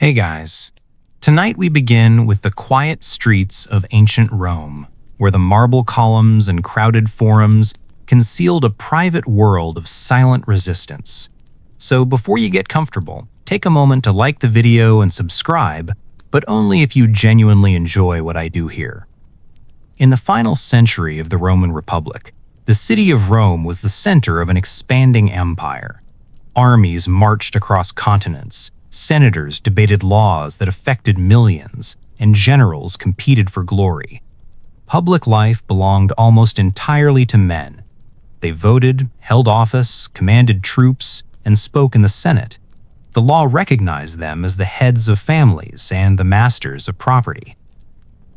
Hey guys, tonight we begin with the quiet streets of ancient Rome, where the marble columns and crowded forums concealed a private world of silent resistance. So before you get comfortable, take a moment to like the video and subscribe, but only if you genuinely enjoy what I do here. In the final century of the Roman Republic, the city of Rome was the center of an expanding empire. Armies marched across continents, senators debated laws that affected millions, and generals competed for glory. Public life belonged almost entirely to men. They voted, held office, commanded troops, and spoke in the Senate. The law recognized them as the heads of families and the masters of property.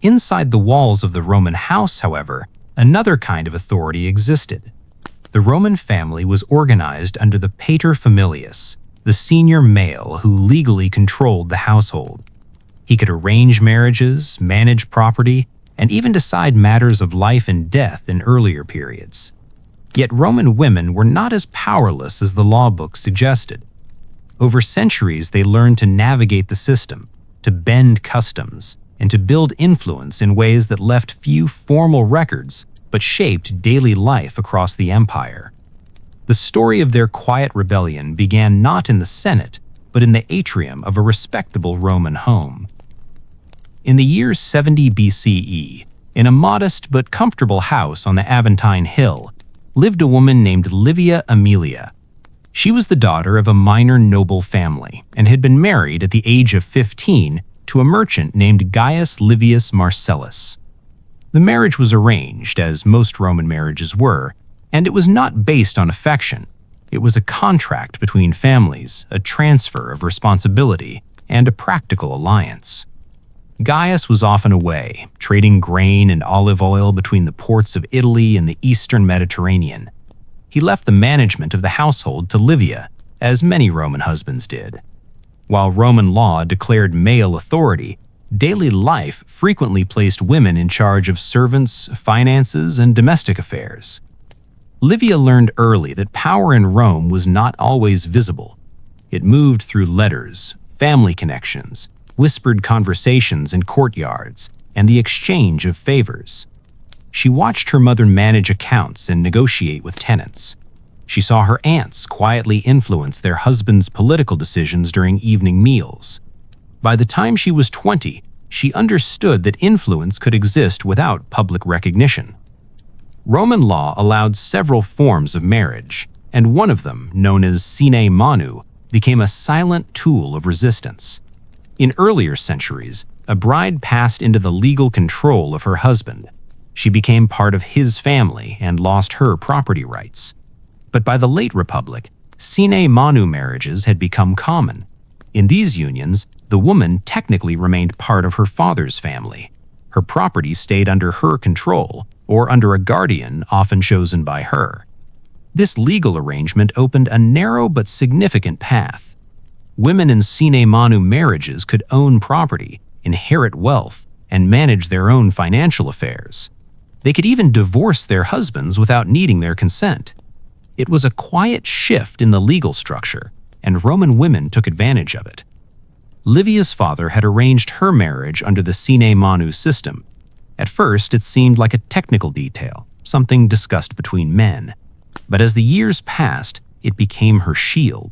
Inside the walls of the Roman house, however, another kind of authority existed. The Roman family was organized under the paterfamilias, the senior male who legally controlled the household. He could arrange marriages, manage property, and even decide matters of life and death in earlier periods. Yet Roman women were not as powerless as the law books suggested. Over centuries, they learned to navigate the system, to bend customs, and to build influence in ways that left few formal records but shaped daily life across the empire. The story of their quiet rebellion began not in the Senate, but in the atrium of a respectable Roman home. In the year 70 BCE, in a modest but comfortable house on the Aventine Hill, lived a woman named Livia Aemilia. She was the daughter of a minor noble family and had been married at the age of 15 to a merchant named Gaius Livius Marcellus. The marriage was arranged, as most Roman marriages were, and it was not based on affection. It was a contract between families, a transfer of responsibility, and a practical alliance. Gaius was often away, trading grain and olive oil between the ports of Italy and the eastern Mediterranean. He left the management of the household to Livia, as many Roman husbands did. While Roman law declared male authority, daily life frequently placed women in charge of servants, finances, and domestic affairs. Livia learned early that power in Rome was not always visible. It moved through letters, family connections, whispered conversations in courtyards, and the exchange of favors. She watched her mother manage accounts and negotiate with tenants. She saw her aunts quietly influence their husbands' political decisions during evening meals. By the time she was 20, she understood that influence could exist without public recognition. Roman law allowed several forms of marriage, and one of them, known as sine manu, became a silent tool of resistance. In earlier centuries, a bride passed into the legal control of her husband. She became part of his family and lost her property rights. But by the late Republic, sine manu marriages had become common. In these unions, the woman technically remained part of her father's family. Her property stayed under her control, or under a guardian often chosen by her. This legal arrangement opened a narrow but significant path. Women in sine manu marriages could own property, inherit wealth, and manage their own financial affairs. They could even divorce their husbands without needing their consent. It was a quiet shift in the legal structure, and Roman women took advantage of it. Livia's father had arranged her marriage under the sine manu system. At first, it seemed like a technical detail, something discussed between men. But as the years passed, it became her shield.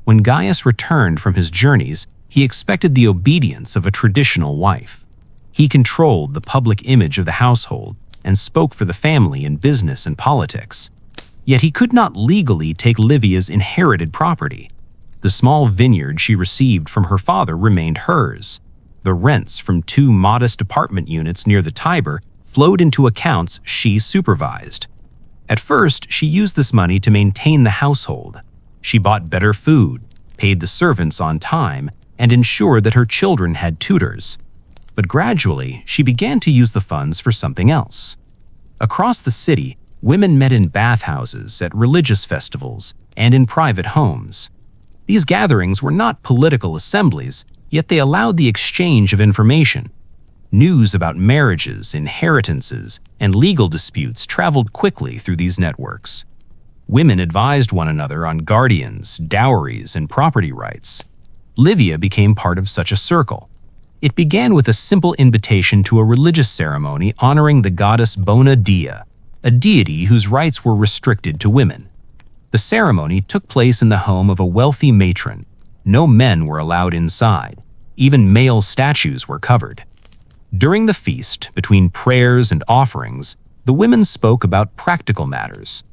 When Gaius returned from his journeys, he expected the obedience of a traditional wife. He controlled the public image of the household and spoke for the family in business and politics. Yet he could not legally take Livia's inherited property. The small vineyard she received from her father remained hers. The rents from 2 modest apartment units near the Tiber flowed into accounts she supervised. At first, she used this money to maintain the household. She bought better food, paid the servants on time, and ensured that her children had tutors. But gradually, she began to use the funds for something else. Across the city, women met in bathhouses, at religious festivals, and in private homes. These gatherings were not political assemblies, yet they allowed the exchange of information. News about marriages, inheritances, and legal disputes traveled quickly through these networks. Women advised one another on guardians, dowries, and property rights. Livia became part of such a circle. It began with a simple invitation to a religious ceremony honoring the goddess Bona Dea, a deity whose rites were restricted to women. The ceremony took place in the home of a wealthy matron. No men were allowed inside. Even male statues were covered. During the feast, between prayers and offerings, the women spoke about practical matters.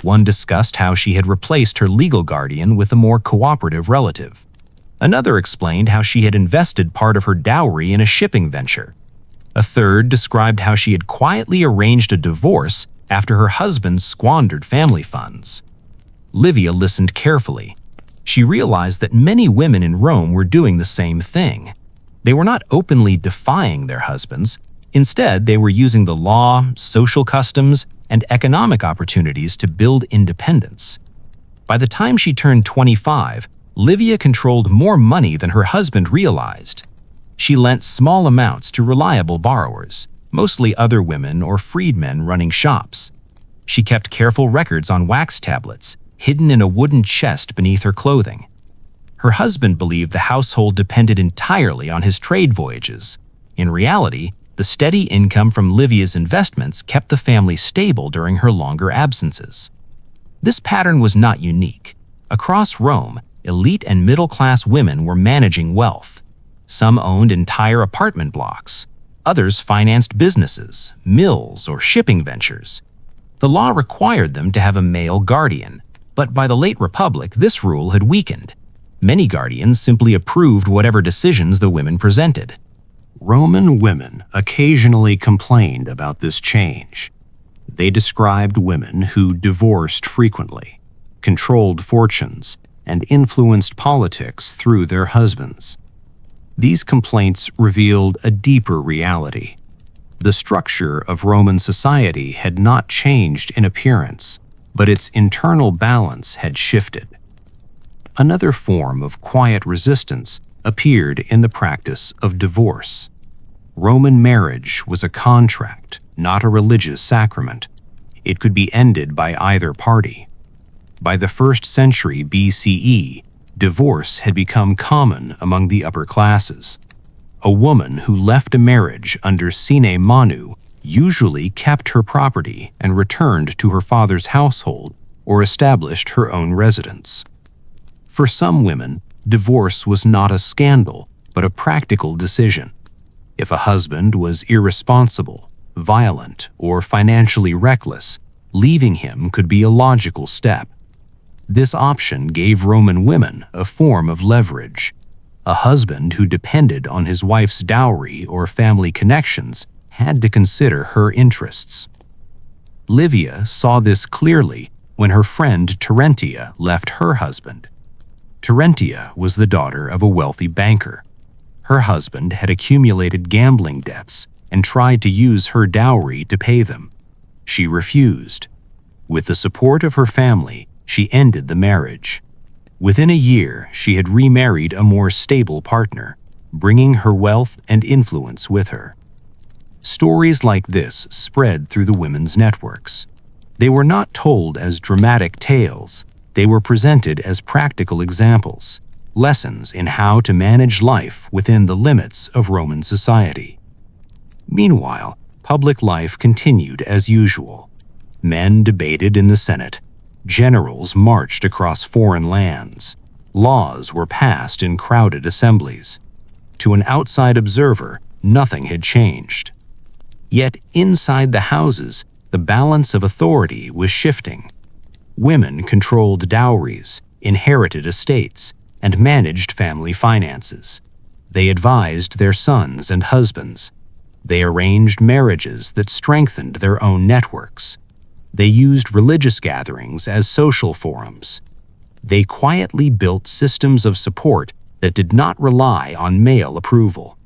One discussed how she had replaced her legal guardian with a more cooperative relative. Another explained how she had invested part of her dowry in a shipping venture. A third described how she had quietly arranged a divorce after her husband squandered family funds. Livia listened carefully. She realized that many women in Rome were doing the same thing. They were not openly defying their husbands. Instead, they were using the law, social customs, and economic opportunities to build independence. By the time she turned 25, Livia controlled more money than her husband realized. She lent small amounts to reliable borrowers, mostly other women or freedmen running shops. She kept careful records on wax tablets, hidden in a wooden chest beneath her clothing. Her husband believed the household depended entirely on his trade voyages. In reality, the steady income from Livia's investments kept the family stable during her longer absences. This pattern was not unique. Across Rome, elite and middle-class women were managing wealth. Some owned entire apartment blocks. Others financed businesses, mills, or shipping ventures. The law required them to have a male guardian, but by the late Republic, this rule had weakened. Many guardians simply approved whatever decisions the women presented. Roman women occasionally complained about this change. They described women who divorced frequently, controlled fortunes, and influenced politics through their husbands. These complaints revealed a deeper reality. The structure of Roman society had not changed in appearance, but its internal balance had shifted. Another form of quiet resistance appeared in the practice of divorce. Roman marriage was a contract, not a religious sacrament. It could be ended by either party. By the 1st century BCE, divorce had become common among the upper classes. A woman who left a marriage under sine manu usually kept her property and returned to her father's household or established her own residence. For some women, divorce was not a scandal, but a practical decision. If a husband was irresponsible, violent, or financially reckless, leaving him could be a logical step. This option gave Roman women a form of leverage. A husband who depended on his wife's dowry or family connections had to consider her interests. Livia saw this clearly when her friend Terentia left her husband. Terentia was the daughter of a wealthy banker. Her husband had accumulated gambling debts and tried to use her dowry to pay them. She refused. With the support of her family, she ended the marriage. Within a year, she had remarried a more stable partner, bringing her wealth and influence with her. Stories like this spread through the women's networks. They were not told as dramatic tales. They were presented as practical examples, lessons in how to manage life within the limits of Roman society. Meanwhile, public life continued as usual. Men debated in the Senate. Generals marched across foreign lands. Laws were passed in crowded assemblies. To an outside observer, nothing had changed. Yet inside the houses, the balance of authority was shifting. Women controlled dowries, inherited estates, and managed family finances. They advised their sons and husbands. They arranged marriages that strengthened their own networks. They used religious gatherings as social forums. They quietly built systems of support that did not rely on male approval.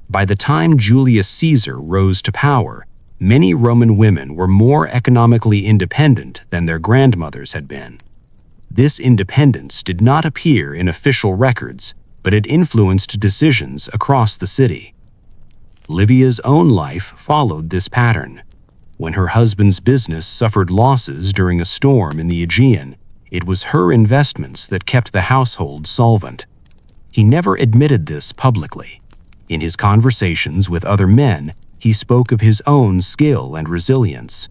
By the time Julius Caesar rose to power, many Roman women were more economically independent than their grandmothers had been. This independence did not appear in official records, but it influenced decisions across the city. Livia's own life followed this pattern. When her husband's business suffered losses during a storm in the Aegean, it was her investments that kept the household solvent. He never admitted this publicly. In his conversations with other men, he spoke of his own skill and resilience.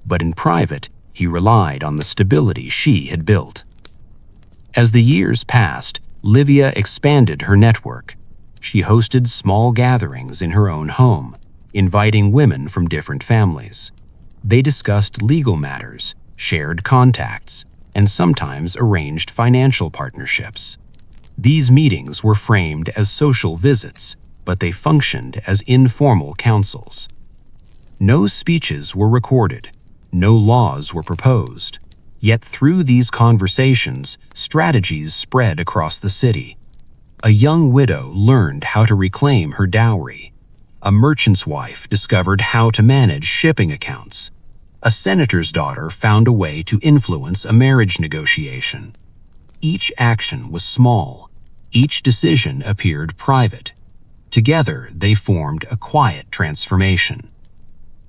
But in private, he relied on the stability she had built. As the years passed, Livia expanded her network. She hosted small gatherings in her own home, inviting women from different families. They discussed legal matters, shared contacts, and sometimes arranged financial partnerships. These meetings were framed as social visits, but they functioned as informal councils. No speeches were recorded, no laws were proposed. Yet through these conversations, strategies spread across the city. A young widow learned how to reclaim her dowry. A merchant's wife discovered how to manage shipping accounts. A senator's daughter found a way to influence a marriage negotiation. Each action was small. Each decision appeared private. Together, they formed a quiet transformation.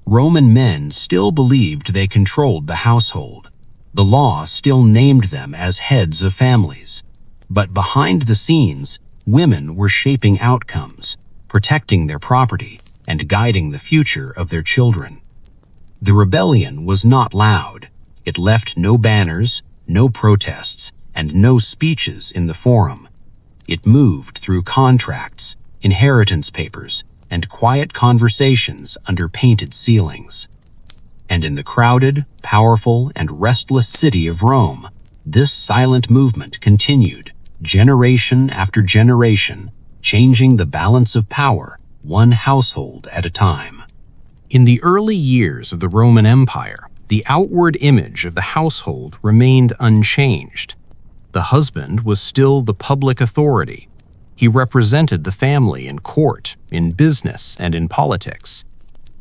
Roman men still believed they controlled the household. The law still named them as heads of families. But behind the scenes, women were shaping outcomes, protecting their property, and guiding the future of their children. The rebellion was not loud. It left no banners, no protests, and no speeches in the forum. It moved through contracts, inheritance papers, and quiet conversations under painted ceilings. And in the crowded, powerful, and restless city of Rome, this silent movement continued, generation after generation, changing the balance of power, one household at a time. In the early years of the Roman Empire, the outward image of the household remained unchanged. The husband was still the public authority. He represented the family in court, in business, and in politics.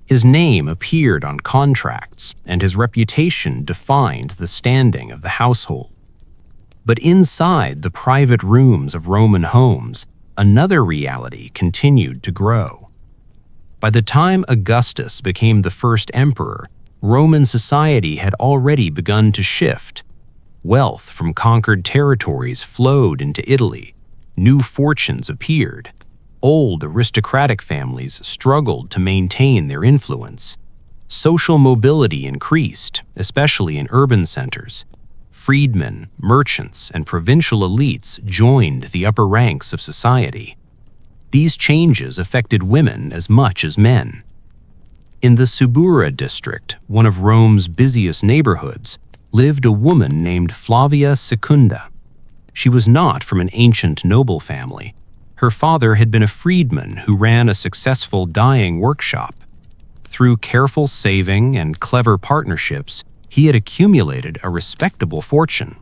His name appeared on contracts, and his reputation defined the standing of the household. But inside the private rooms of Roman homes, another reality continued to grow. By the time Augustus became the first emperor, Roman society had already begun to shift. Wealth from conquered territories flowed into Italy. New fortunes appeared. Old aristocratic families struggled to maintain their influence. Social mobility increased, especially in urban centers. Freedmen, merchants, and provincial elites joined the upper ranks of society. These changes affected women as much as men. In the Subura district, one of Rome's busiest neighborhoods, lived a woman named Flavia Secunda. She was not from an ancient noble family. Her father had been a freedman who ran a successful dyeing workshop. Through careful saving and clever partnerships, he had accumulated a respectable fortune.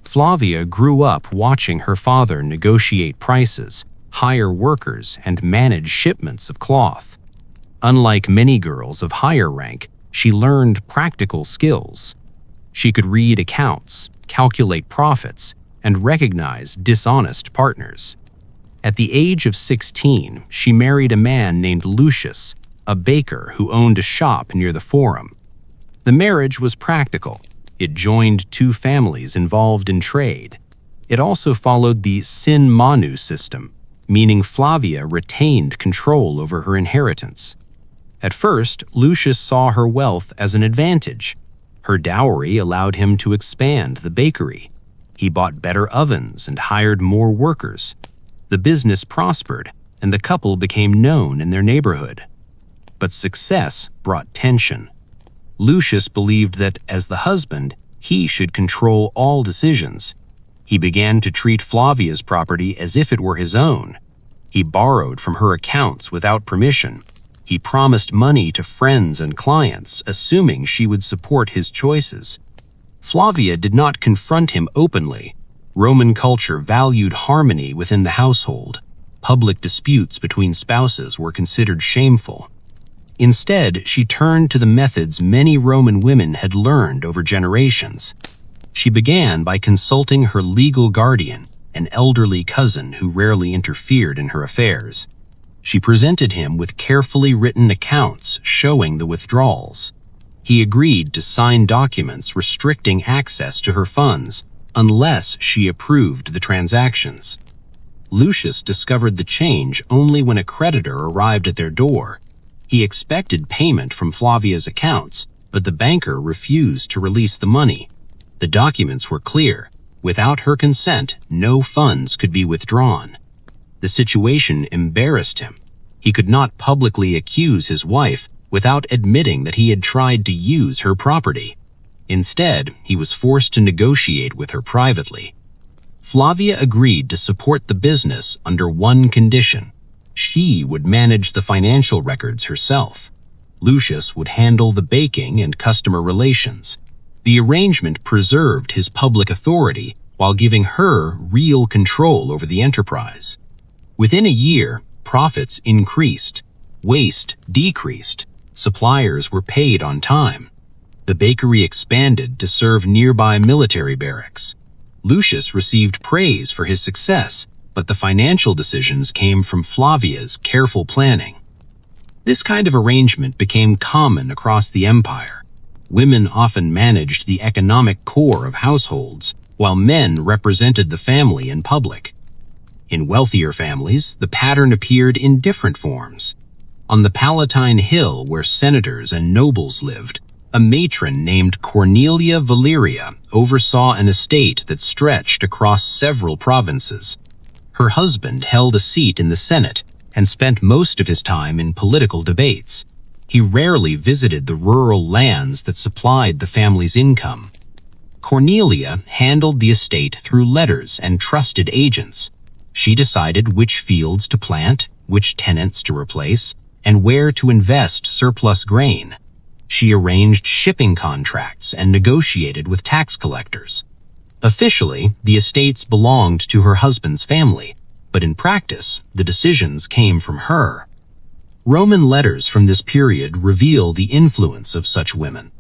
Flavia grew up watching her father negotiate prices, hire workers, and manage shipments of cloth. Unlike many girls of higher rank, she learned practical skills. She could read accounts, calculate profits, and recognize dishonest partners. At the age of 16, she married a man named Lucius, a baker who owned a shop near the Forum. The marriage was practical. It joined two families involved in trade. It also followed the sin manu system, meaning Flavia retained control over her inheritance. At first, Lucius saw her wealth as an advantage. Her dowry allowed him to expand the bakery. He bought better ovens and hired more workers. The business prospered, and the couple became known in their neighborhood. But success brought tension. Lucius believed that, as the husband, he should control all decisions. He began to treat Flavia's property as if it were his own. He borrowed from her accounts without permission. He promised money to friends and clients, assuming she would support his choices. Flavia did not confront him openly. Roman culture valued harmony within the household. Public disputes between spouses were considered shameful. Instead, she turned to the methods many Roman women had learned over generations. She began by consulting her legal guardian, an elderly cousin who rarely interfered in her affairs. She presented him with carefully written accounts showing the withdrawals. He agreed to sign documents restricting access to her funds unless she approved the transactions. Lucius discovered the change only when a creditor arrived at their door. He expected payment from Flavia's accounts, but the banker refused to release the money. The documents were clear. Without her consent, no funds could be withdrawn. The situation embarrassed him. He could not publicly accuse his wife without admitting that he had tried to use her property. Instead, he was forced to negotiate with her privately. Flavia agreed to support the business under one condition. She would manage the financial records herself. Lucius would handle the baking and customer relations. The arrangement preserved his public authority while giving her real control over the enterprise. Within a year, profits increased, waste decreased, suppliers were paid on time. The bakery expanded to serve nearby military barracks. Lucius received praise for his success, but the financial decisions came from Flavia's careful planning. This kind of arrangement became common across the empire. Women often managed the economic core of households, while men represented the family in public. In wealthier families, the pattern appeared in different forms. On the Palatine Hill, where senators and nobles lived, a matron named Cornelia Valeria oversaw an estate that stretched across several provinces. Her husband held a seat in the Senate and spent most of his time in political debates. He rarely visited the rural lands that supplied the family's income. Cornelia handled the estate through letters and trusted agents. She decided which fields to plant, which tenants to replace, and where to invest surplus grain. She arranged shipping contracts and negotiated with tax collectors. Officially, the estates belonged to her husband's family, but in practice, the decisions came from her. Roman letters from this period reveal the influence of such women.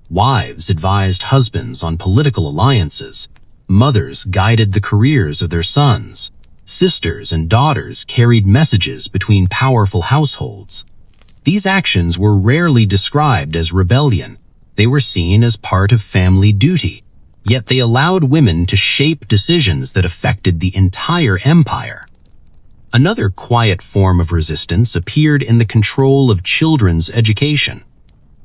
Wives advised husbands on political alliances. Mothers guided the careers of their sons. Sisters and daughters carried messages between powerful households. These actions were rarely described as rebellion. They were seen as part of family duty, yet they allowed women to shape decisions that affected the entire empire. Another quiet form of resistance appeared in the control of children's education.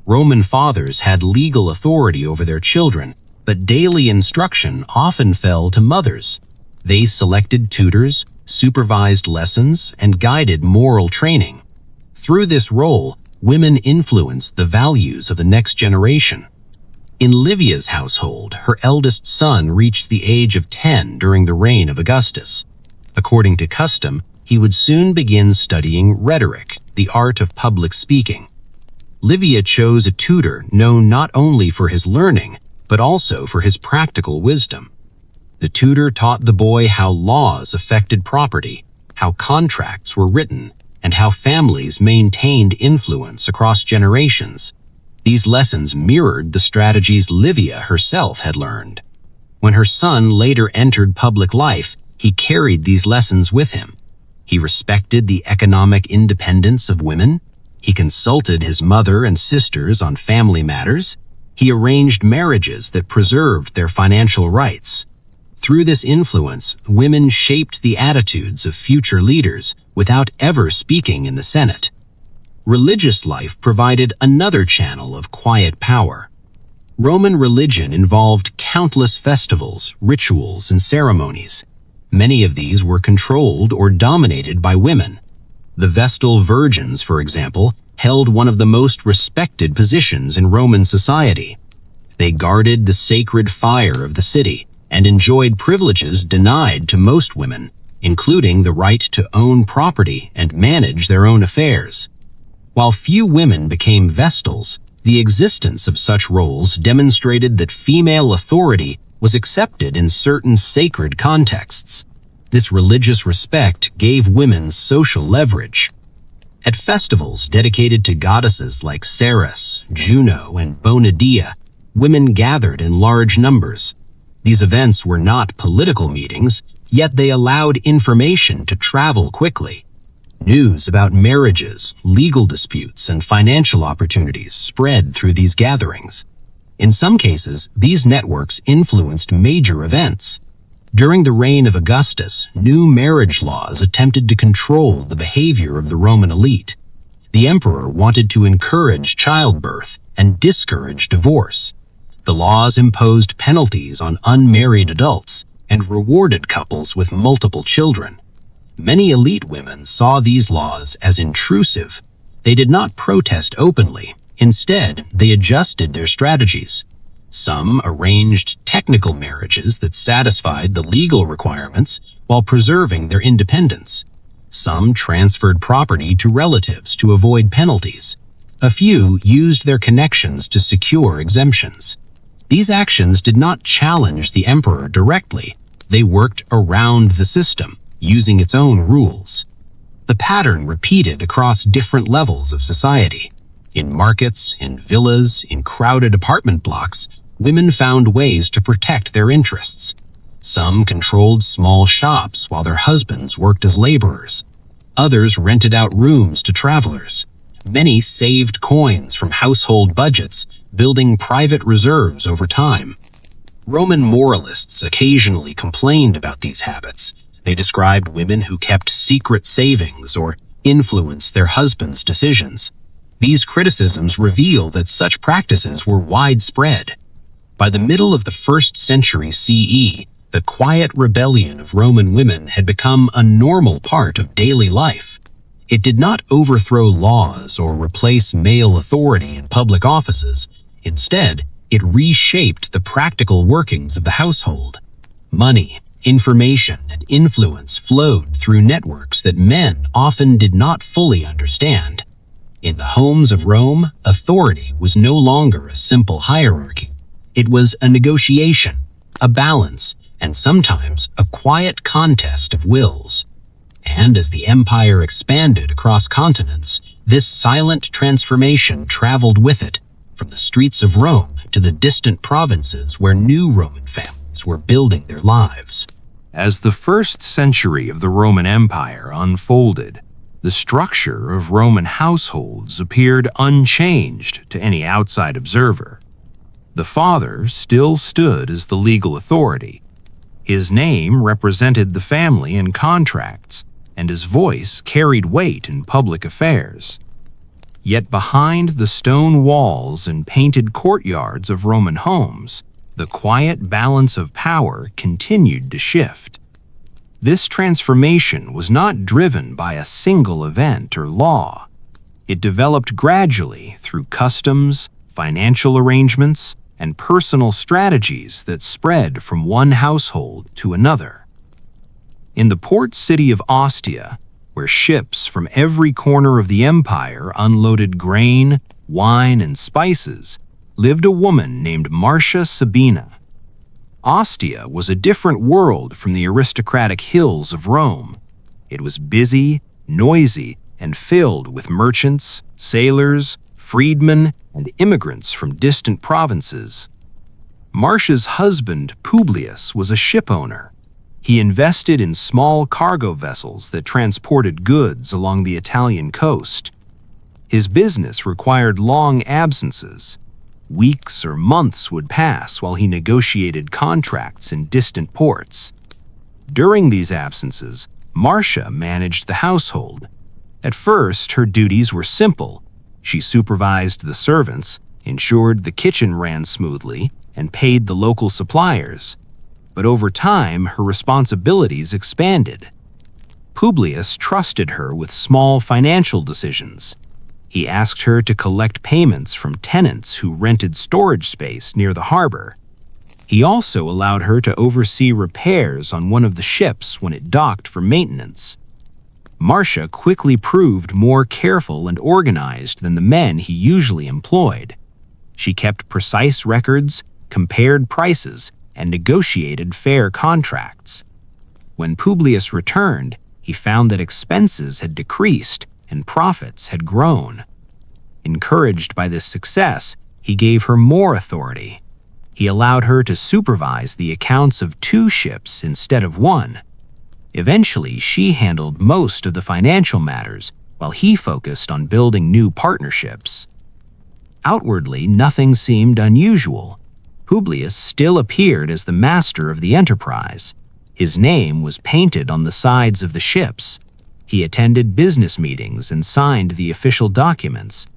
Roman fathers had legal authority over their children, but daily instruction often fell to mothers. They selected tutors, supervised lessons, and guided moral training. Through this role, women influenced the values of the next generation. In Livia's household, her eldest son reached the age of 10 during the reign of Augustus. According to custom, he would soon begin studying rhetoric, the art of public speaking. Livia chose a tutor known not only for his learning, but also for his practical wisdom. The tutor taught the boy how laws affected property, how contracts were written, and how families maintained influence across generations. These lessons mirrored the strategies Livia herself had learned. When her son later entered public life, he carried these lessons with him. He respected the economic independence of women. He consulted his mother and sisters on family matters. He arranged marriages that preserved their financial rights. Through this influence, women shaped the attitudes of future leaders without ever speaking in the Senate. Religious life provided another channel of quiet power. Roman religion involved countless festivals, rituals, and ceremonies. Many of these were controlled or dominated by women. The Vestal Virgins, for example, held one of the most respected positions in Roman society. They guarded the sacred fire of the city and enjoyed privileges denied to most women, including the right to own property and manage their own affairs. While few women became Vestals, the existence of such roles demonstrated that female authority was accepted in certain sacred contexts. This religious respect gave women social leverage. At festivals dedicated to goddesses like Ceres, Juno, and Bonadea, women gathered in large numbers. These events were not political meetings, yet they allowed information to travel quickly. News about marriages, legal disputes, and financial opportunities spread through these gatherings. In some cases, these networks influenced major events. During the reign of Augustus, new marriage laws attempted to control the behavior of the Roman elite. The emperor wanted to encourage childbirth and discourage divorce. The laws imposed penalties on unmarried adults and rewarded couples with multiple children. Many elite women saw these laws as intrusive. They did not protest openly. Instead, they adjusted their strategies. Some arranged technical marriages that satisfied the legal requirements while preserving their independence. Some transferred property to relatives to avoid penalties. A few used their connections to secure exemptions. These actions did not challenge the emperor directly. They worked around the system, using its own rules. The pattern repeated across different levels of society. In markets, in villas, in crowded apartment blocks, women found ways to protect their interests. Some controlled small shops while their husbands worked as laborers. Others rented out rooms to travelers. Many saved coins from household budgets, building private reserves over time. Roman moralists occasionally complained about these habits. They described women who kept secret savings or influenced their husbands' decisions. These criticisms reveal that such practices were widespread. By the middle of the 1st century CE, the quiet rebellion of Roman women had become a normal part of daily life. It did not overthrow laws or replace male authority in public offices. Instead, it reshaped the practical workings of the household. Money, information, and influence flowed through networks that men often did not fully understand. In the homes of Rome, authority was no longer a simple hierarchy. It was a negotiation, a balance, and sometimes a quiet contest of wills. And as the empire expanded across continents, this silent transformation traveled with it, from the streets of Rome to the distant provinces where new Roman families were building their lives. As the 1st century of the Roman Empire unfolded, the structure of Roman households appeared unchanged to any outside observer. The father still stood as the legal authority. His name represented the family in contracts, and his voice carried weight in public affairs. Yet behind the stone walls and painted courtyards of Roman homes, the quiet balance of power continued to shift. This transformation was not driven by a single event or law. It developed gradually through customs, financial arrangements, and personal strategies that spread from one household to another. In the port city of Ostia, where ships from every corner of the empire unloaded grain, wine, and spices, lived a woman named Marcia Sabina. Ostia was a different world from the aristocratic hills of Rome. It was busy, noisy, and filled with merchants, sailors, freedmen, and immigrants from distant provinces. Marcia's husband, Publius, was a shipowner. He invested in small cargo vessels that transported goods along the Italian coast. His business required long absences. Weeks or months would pass while he negotiated contracts in distant ports. During these absences, Marcia managed the household. At first, her duties were simple. She supervised the servants, ensured the kitchen ran smoothly, and paid the local suppliers. But over time, her responsibilities expanded. Publius trusted her with small financial decisions. He asked her to collect payments from tenants who rented storage space near the harbor. He also allowed her to oversee repairs on one of the ships when it docked for maintenance. Marcia quickly proved more careful and organized than the men he usually employed. She kept precise records, compared prices, and negotiated fair contracts. When Publius returned, he found that expenses had decreased and profits had grown. Encouraged by this success, he gave her more authority. He allowed her to supervise the accounts of 2 ships instead of 1. Eventually, she handled most of the financial matters while he focused on building new partnerships. Outwardly, nothing seemed unusual. Publius still appeared as the master of the enterprise. His name was painted on the sides of the ships. He attended business meetings and signed the official documents.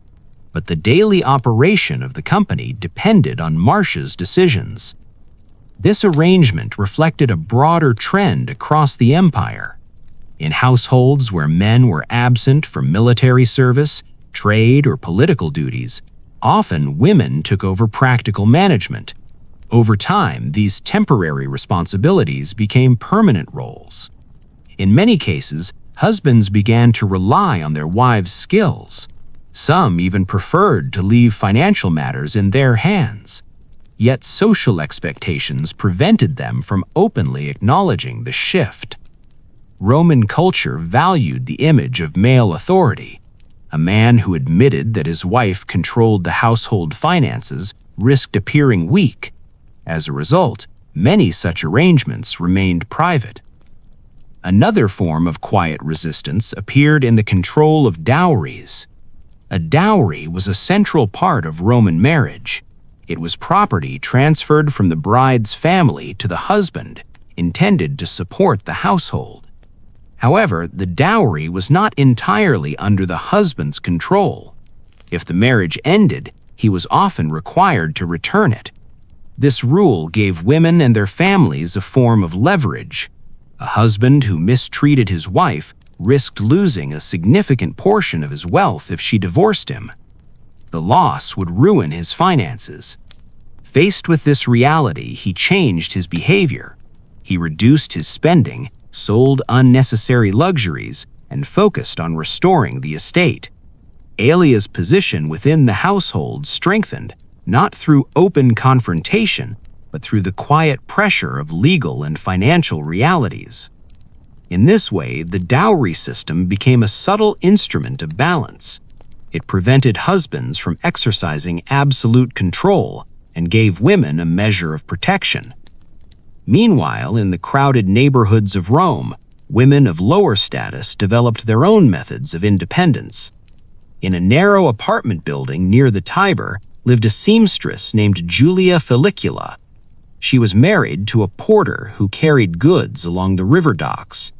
But the daily operation of the company depended on Marsh's decisions. This arrangement reflected a broader trend across the empire. In households where men were absent from military service, trade, or political duties, often women took over practical management. Over time, these temporary responsibilities became permanent roles. In many cases, husbands began to rely on their wives' skills. Some even preferred to leave financial matters in their hands. Yet social expectations prevented them from openly acknowledging the shift. Roman culture valued the image of male authority. A man who admitted that his wife controlled the household finances risked appearing weak. As a result, many such arrangements remained private. Another form of quiet resistance appeared in the control of dowries. A dowry was a central part of Roman marriage. It was property transferred from the bride's family to the husband, intended to support the household. However, the dowry was not entirely under the husband's control. If the marriage ended, he was often required to return it. This rule gave women and their families a form of leverage. A husband who mistreated his wife risked losing a significant portion of his wealth if she divorced him. The loss would ruin his finances. Faced with this reality, he changed his behavior. He reduced his spending, sold unnecessary luxuries, and focused on restoring the estate. Aelia's position within the household strengthened, not through open confrontation, but through the quiet pressure of legal and financial realities. In this way, the dowry system became a subtle instrument of balance. It prevented husbands from exercising absolute control and gave women a measure of protection. Meanwhile, in the crowded neighborhoods of Rome, women of lower status developed their own methods of independence. In a narrow apartment building near the Tiber lived a seamstress named Julia Felicula. She was married to a porter who carried goods along the river docks.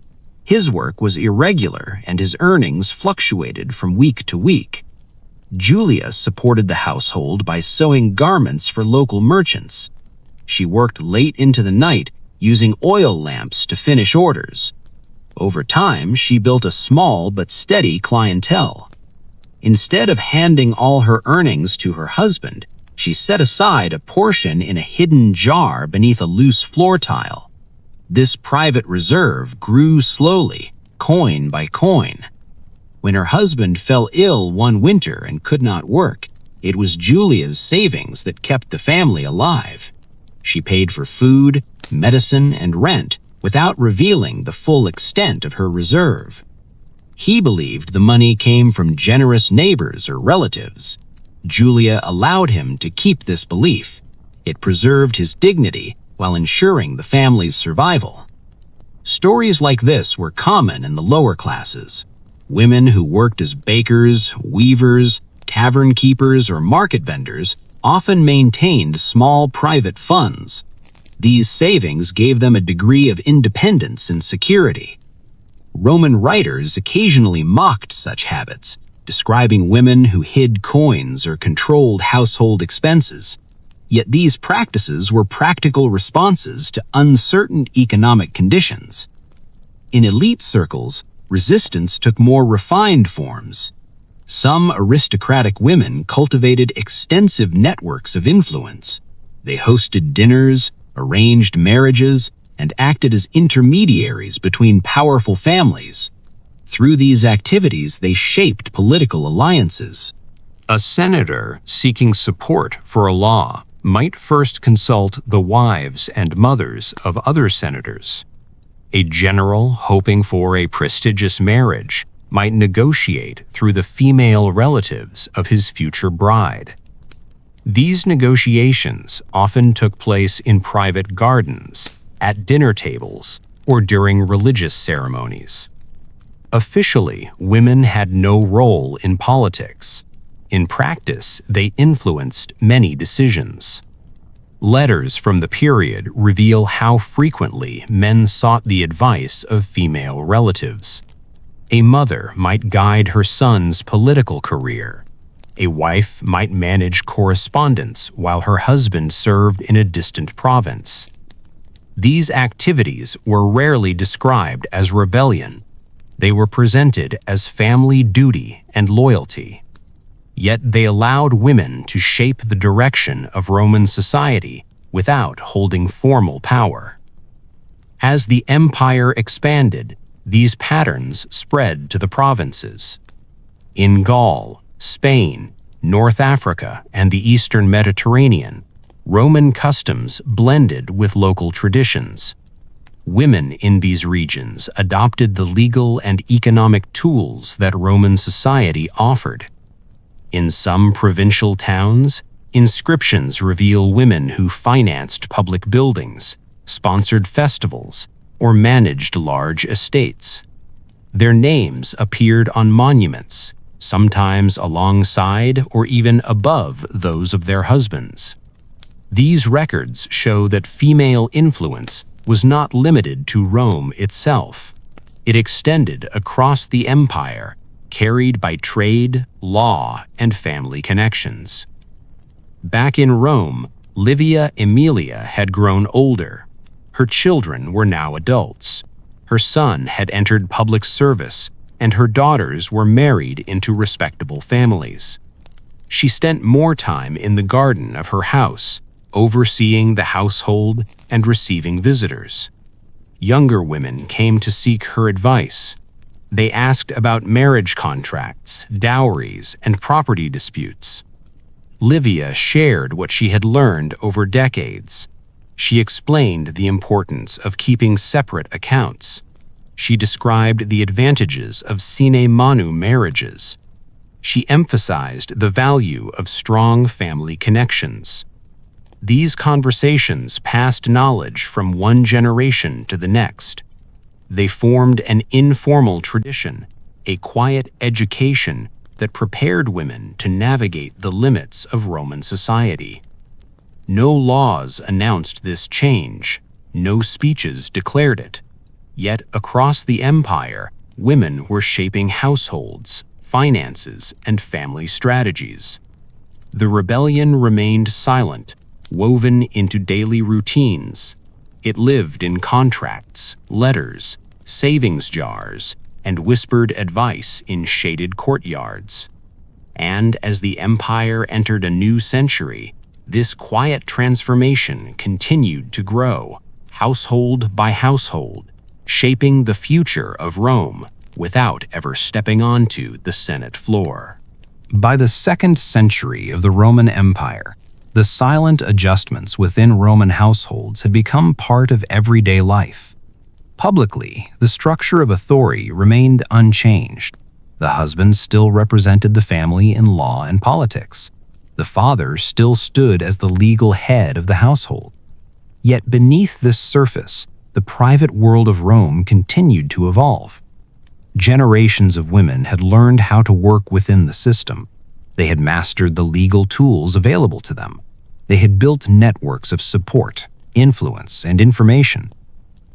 His work was irregular and his earnings fluctuated from week to week. Julia supported the household by sewing garments for local merchants. She worked late into the night, using oil lamps to finish orders. Over time, she built a small but steady clientele. Instead of handing all her earnings to her husband, she set aside a portion in a hidden jar beneath a loose floor tile. This private reserve grew slowly, coin by coin. When her husband fell ill one winter and could not work, it was Julia's savings that kept the family alive. She paid for food, medicine, and rent without revealing the full extent of her reserve. He believed the money came from generous neighbors or relatives. Julia allowed him to keep this belief. It preserved his dignity while ensuring the family's survival. Stories like this were common in the lower classes. Women who worked as bakers, weavers, tavern keepers, or market vendors often maintained small private funds. These savings gave them a degree of independence and security. Roman writers occasionally mocked such habits, describing women who hid coins or controlled household expenses. Yet these practices were practical responses to uncertain economic conditions. In elite circles, resistance took more refined forms. Some aristocratic women cultivated extensive networks of influence. They hosted dinners, arranged marriages, and acted as intermediaries between powerful families. Through these activities, they shaped political alliances. A senator seeking support for a law might first consult the wives and mothers of other senators. A general hoping for a prestigious marriage might negotiate through the female relatives of his future bride. These negotiations often took place in private gardens, at dinner tables, or during religious ceremonies. Officially, women had no role in politics. In practice, they influenced many decisions. Letters from the period reveal how frequently men sought the advice of female relatives. A mother might guide her son's political career. A wife might manage correspondence while her husband served in a distant province. These activities were rarely described as rebellion. They were presented as family duty and loyalty. Yet they allowed women to shape the direction of Roman society without holding formal power. As the empire expanded, these patterns spread to the provinces. In Gaul, Spain, North Africa, and the Eastern Mediterranean, Roman customs blended with local traditions. Women in these regions adopted the legal and economic tools that Roman society offered. In some provincial towns, inscriptions reveal women who financed public buildings, sponsored festivals, or managed large estates. Their names appeared on monuments, sometimes alongside or even above those of their husbands. These records show that female influence was not limited to Rome itself. It extended across the empire, carried by trade, law, and family connections. Back in Rome, Livia Aemilia had grown older. Her children were now adults. Her son had entered public service, and her daughters were married into respectable families. She spent more time in the garden of her house, overseeing the household and receiving visitors. Younger women came to seek her advice. They asked about marriage contracts, dowries, and property disputes. Livia shared what she had learned over decades. She explained the importance of keeping separate accounts. She described the advantages of sine manu marriages. She emphasized the value of strong family connections. These conversations passed knowledge from one generation to the next. They formed an informal tradition, a quiet education that prepared women to navigate the limits of Roman society. No laws announced this change, no speeches declared it. Yet across the empire, women were shaping households, finances, and family strategies. The rebellion remained silent, woven into daily routines. It lived in contracts, letters, savings jars, and whispered advice in shaded courtyards. And as the empire entered a new century, this quiet transformation continued to grow, household by household, shaping the future of Rome without ever stepping onto the Senate floor. By the 2nd century of the Roman Empire, the silent adjustments within Roman households had become part of everyday life. Publicly, the structure of authority remained unchanged. The husband still represented the family in law and politics. The father still stood as the legal head of the household. Yet beneath this surface, the private world of Rome continued to evolve. Generations of women had learned how to work within the system. They had mastered the legal tools available to them. They had built networks of support, influence, and information.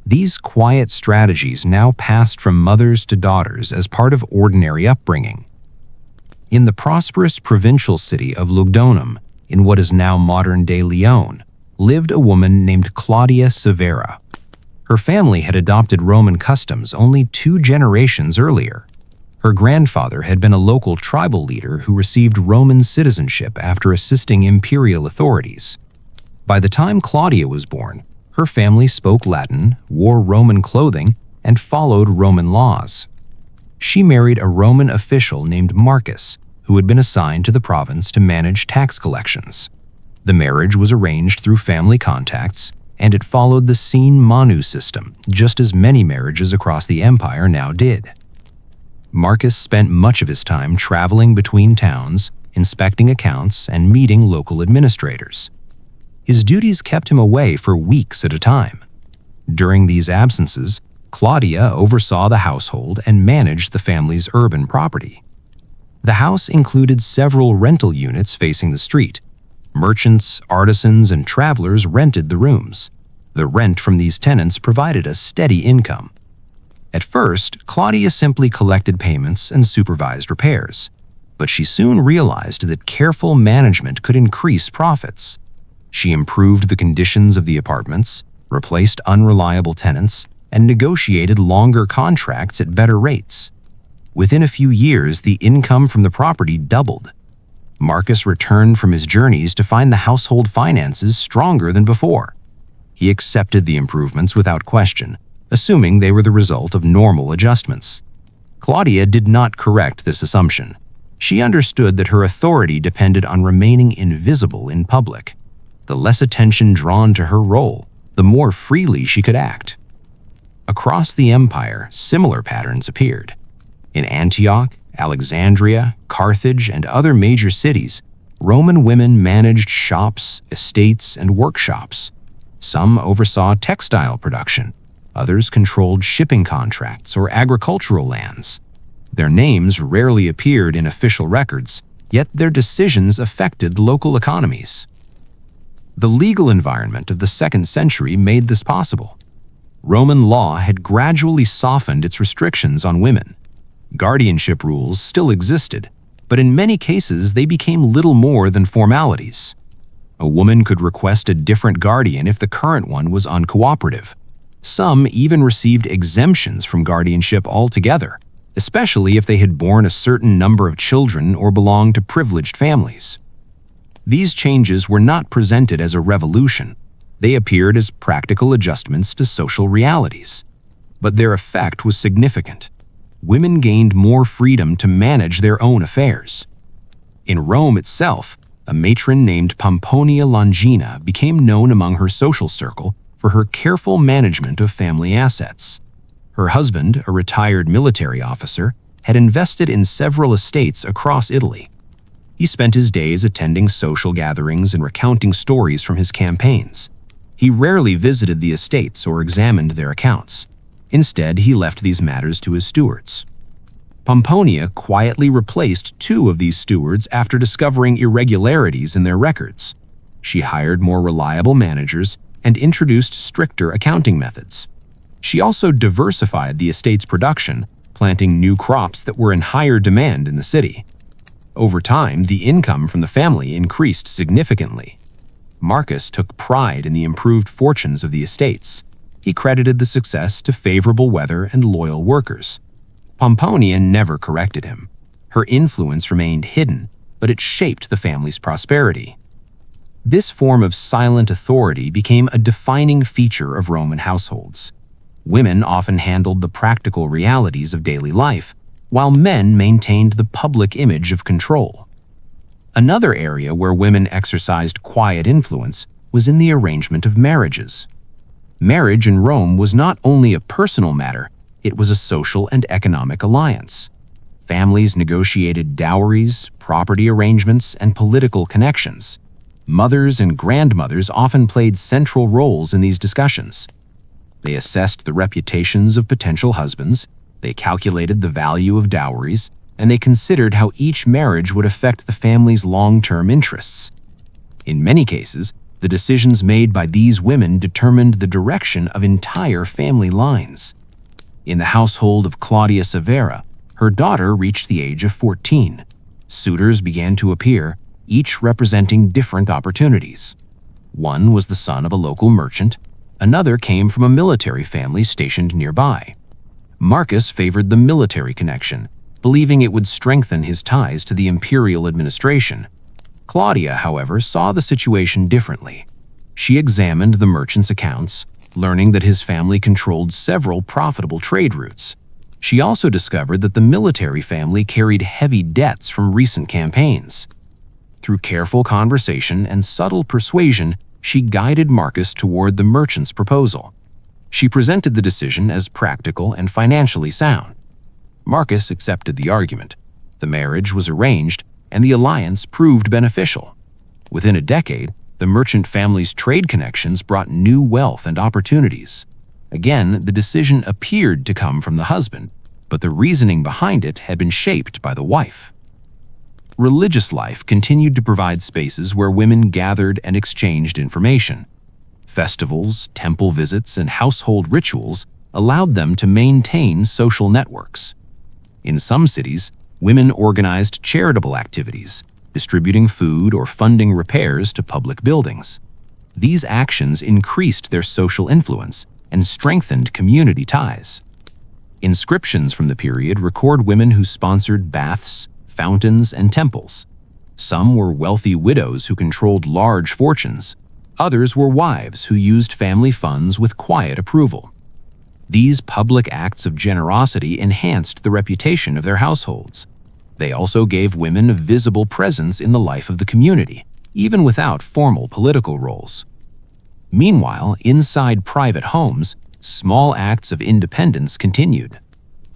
These quiet strategies now passed from mothers to daughters as part of ordinary upbringing. In the prosperous provincial city of Lugdunum, in what is now modern-day Lyon, lived a woman named Claudia Severa. Her family had adopted Roman customs only 2 generations earlier. Her grandfather had been a local tribal leader who received Roman citizenship after assisting imperial authorities. By the time Claudia was born, her family spoke Latin, wore Roman clothing, and followed Roman laws. She married a Roman official named Marcus, who had been assigned to the province to manage tax collections. The marriage was arranged through family contacts, and it followed the sine manu system, just as many marriages across the empire now did. Marcus spent much of his time traveling between towns, inspecting accounts, and meeting local administrators. His duties kept him away for weeks at a time. During these absences, Claudia oversaw the household and managed the family's urban property. The house included several rental units facing the street. Merchants, artisans, and travelers rented the rooms. The rent from these tenants provided a steady income. At first, Claudia simply collected payments and supervised repairs, but she soon realized that careful management could increase profits. She improved the conditions of the apartments, replaced unreliable tenants, and negotiated longer contracts at better rates. Within a few years, the income from the property doubled. Marcus returned from his journeys to find the household finances stronger than before. He accepted the improvements without question, assuming they were the result of normal adjustments. Claudia did not correct this assumption. She understood that her authority depended on remaining invisible in public. The less attention drawn to her role, the more freely she could act. Across the empire, similar patterns appeared. In Antioch, Alexandria, Carthage, and other major cities, Roman women managed shops, estates, and workshops. Some oversaw textile production. Others controlled shipping contracts or agricultural lands. Their names rarely appeared in official records, yet their decisions affected local economies. The legal environment of the 2nd century made this possible. Roman law had gradually softened its restrictions on women. Guardianship rules still existed, but in many cases they became little more than formalities. A woman could request a different guardian if the current one was uncooperative. Some even received exemptions from guardianship altogether, especially if they had borne a certain number of children or belonged to privileged families. These changes were not presented as a revolution. They appeared as practical adjustments to social realities. But their effect was significant. Women gained more freedom to manage their own affairs. In Rome itself, a matron named Pomponia Longina became known among her social circle for her careful management of family assets. Her husband, a retired military officer, had invested in several estates across Italy. He spent his days attending social gatherings and recounting stories from his campaigns. He rarely visited the estates or examined their accounts. Instead, he left these matters to his stewards. Pomponia quietly replaced 2 of these stewards after discovering irregularities in their records. She hired more reliable managers and introduced stricter accounting methods. She also diversified the estate's production, planting new crops that were in higher demand in the city. Over time, the income from the family increased significantly. Marcus took pride in the improved fortunes of the estates. He credited the success to favorable weather and loyal workers. Pomponia never corrected him. Her influence remained hidden, but it shaped the family's prosperity. This form of silent authority became a defining feature of Roman households. Women often handled the practical realities of daily life, while men maintained the public image of control. Another area where women exercised quiet influence was in the arrangement of marriages. Marriage in Rome was not only a personal matter, it was a social and economic alliance. Families negotiated dowries, property arrangements, and political connections. Mothers and grandmothers often played central roles in these discussions. They assessed the reputations of potential husbands, they calculated the value of dowries, and they considered how each marriage would affect the family's long-term interests. In many cases, the decisions made by these women determined the direction of entire family lines. In the household of Claudia Severa, her daughter reached the age of 14. Suitors began to appear, each representing different opportunities. One was the son of a local merchant, another came from a military family stationed nearby. Marcus favored the military connection, believing it would strengthen his ties to the imperial administration. Claudia, however, saw the situation differently. She examined the merchant's accounts, learning that his family controlled several profitable trade routes. She also discovered that the military family carried heavy debts from recent campaigns. Through careful conversation and subtle persuasion, she guided Marcus toward the merchant's proposal. She presented the decision as practical and financially sound. Marcus accepted the argument. The marriage was arranged, and the alliance proved beneficial. Within a decade, the merchant family's trade connections brought new wealth and opportunities. Again, the decision appeared to come from the husband, but the reasoning behind it had been shaped by the wife. Religious life continued to provide spaces where women gathered and exchanged information. Festivals, temple visits, and household rituals allowed them to maintain social networks. In some cities, women organized charitable activities, distributing food or funding repairs to public buildings. These actions increased their social influence and strengthened community ties. Inscriptions from the period record women who sponsored baths, fountains, and temples. Some were wealthy widows who controlled large fortunes. Others were wives who used family funds with quiet approval. These public acts of generosity enhanced the reputation of their households. They also gave women a visible presence in the life of the community, even without formal political roles. Meanwhile, inside private homes, small acts of independence continued.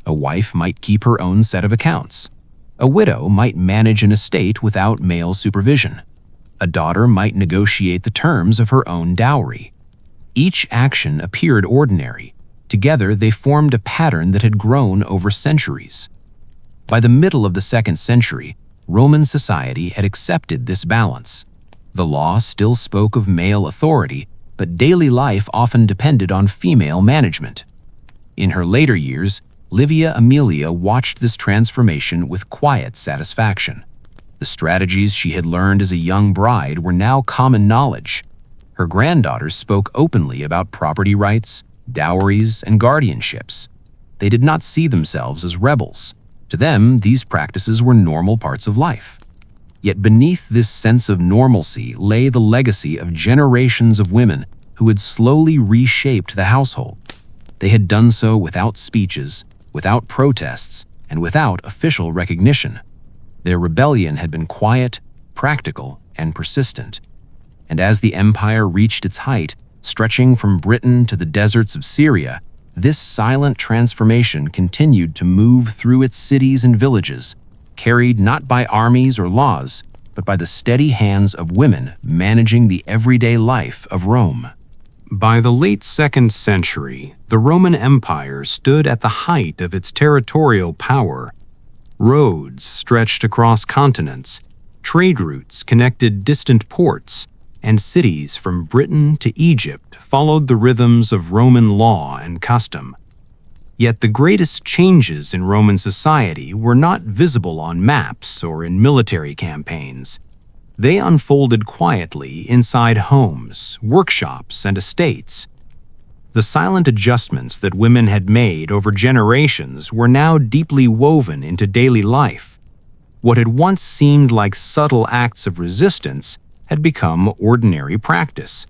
A wife might keep her own set of accounts. A widow might manage an estate without male supervision. A daughter might negotiate the terms of her own dowry. Each action appeared ordinary. Together, they formed a pattern that had grown over centuries. By the middle of the 2nd century, Roman society had accepted this balance. The law still spoke of male authority, but daily life often depended on female management. In her later years, Livia Amelia watched this transformation with quiet satisfaction. The strategies she had learned as a young bride were now common knowledge. Her granddaughters spoke openly about property rights, dowries, and guardianships. They did not see themselves as rebels. To them, these practices were normal parts of life. Yet beneath this sense of normalcy lay the legacy of generations of women who had slowly reshaped the household. They had done so without speeches, without protests, and without official recognition. Their rebellion had been quiet, practical, and persistent. And as the empire reached its height, stretching from Britain to the deserts of Syria, this silent transformation continued to move through its cities and villages, carried not by armies or laws, but by the steady hands of women managing the everyday life of Rome. By the late 2nd century, the Roman Empire stood at the height of its territorial power. Roads stretched across continents, trade routes connected distant ports, and cities from Britain to Egypt followed the rhythms of Roman law and custom. Yet the greatest changes in Roman society were not visible on maps or in military campaigns. They unfolded quietly inside homes, workshops, and estates. The silent adjustments that women had made over generations were now deeply woven into daily life. What had once seemed like subtle acts of resistance had become ordinary practice.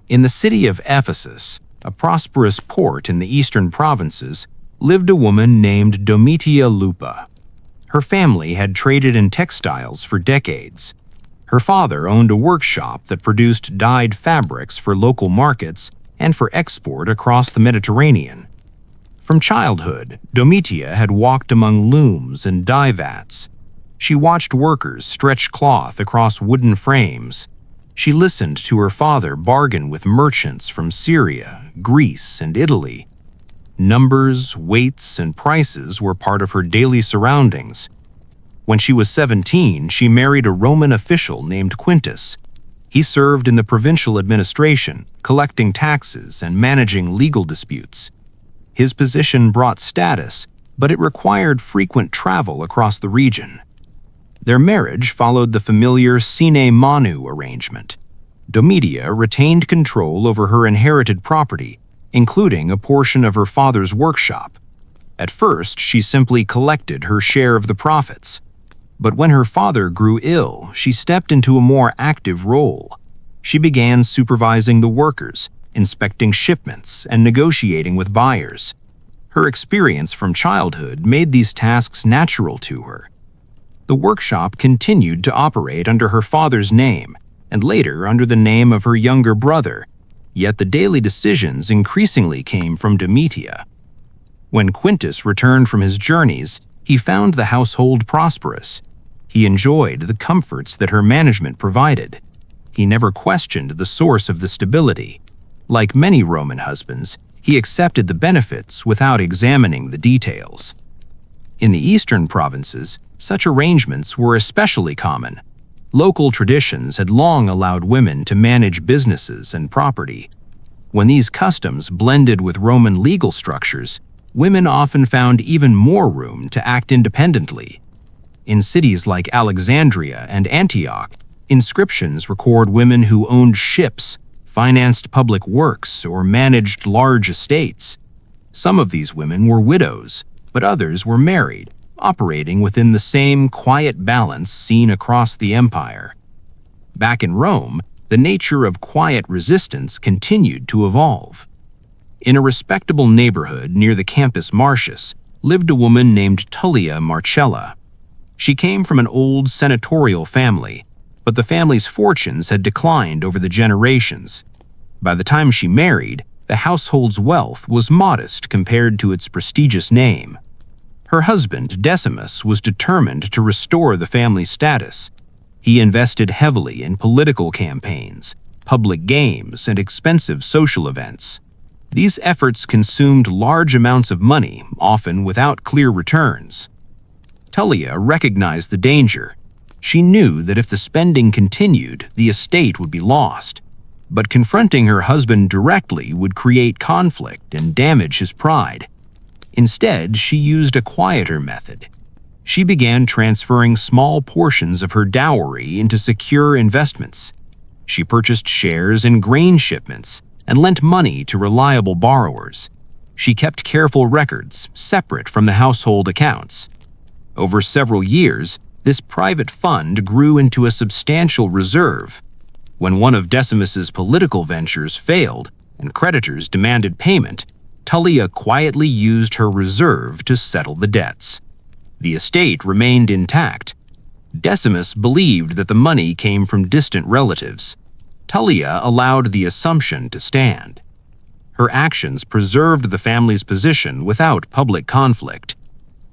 In the city of Ephesus, a prosperous port in the eastern provinces, lived a woman named Domitia Lupa. Her family had traded in textiles for decades. Her father owned a workshop that produced dyed fabrics for local markets and for export across the Mediterranean. From childhood, Domitia had walked among looms and dye vats. She watched workers stretch cloth across wooden frames. She listened to her father bargain with merchants from Syria, Greece, and Italy. Numbers, weights, and prices were part of her daily surroundings. When she was 17, she married a Roman official named Quintus. He served in the provincial administration, collecting taxes and managing legal disputes. His position brought status, but it required frequent travel across the region. Their marriage followed the familiar sine manu arrangement. Domitia retained control over her inherited property, including a portion of her father's workshop. At first, she simply collected her share of the profits. But when her father grew ill, she stepped into a more active role. She began supervising the workers, inspecting shipments, and negotiating with buyers. Her experience from childhood made these tasks natural to her. The workshop continued to operate under her father's name, and later under the name of her younger brother, yet the daily decisions increasingly came from Domitia. When Quintus returned from his journeys, he found the household prosperous. He enjoyed the comforts that her management provided. He never questioned the source of the stability. Like many Roman husbands, he accepted the benefits without examining the details. In the eastern provinces, such arrangements were especially common. Local traditions had long allowed women to manage businesses and property. When these customs blended with Roman legal structures, women often found even more room to act independently. In cities like Alexandria and Antioch, inscriptions record women who owned ships, financed public works, or managed large estates. Some of these women were widows, but others were married, operating within the same quiet balance seen across the empire. Back in Rome, the nature of quiet resistance continued to evolve. In a respectable neighborhood near the Campus Martius lived a woman named Tullia Marcella. She came from an old senatorial family, but the family's fortunes had declined over the generations. By the time she married, the household's wealth was modest compared to its prestigious name. Her husband, Decimus, was determined to restore the family's status. He invested heavily in political campaigns, public games, and expensive social events. These efforts consumed large amounts of money, often without clear returns. Tullia recognized the danger. She knew that if the spending continued, the estate would be lost. But confronting her husband directly would create conflict and damage his pride. Instead, she used a quieter method. She began transferring small portions of her dowry into secure investments. She purchased shares in grain shipments and lent money to reliable borrowers. She kept careful records, separate from the household accounts. Over several years, this private fund grew into a substantial reserve. When one of Decimus's political ventures failed and creditors demanded payment, Tullia quietly used her reserve to settle the debts. The estate remained intact. Decimus believed that the money came from distant relatives. Tullia allowed the assumption to stand. Her actions preserved the family's position without public conflict.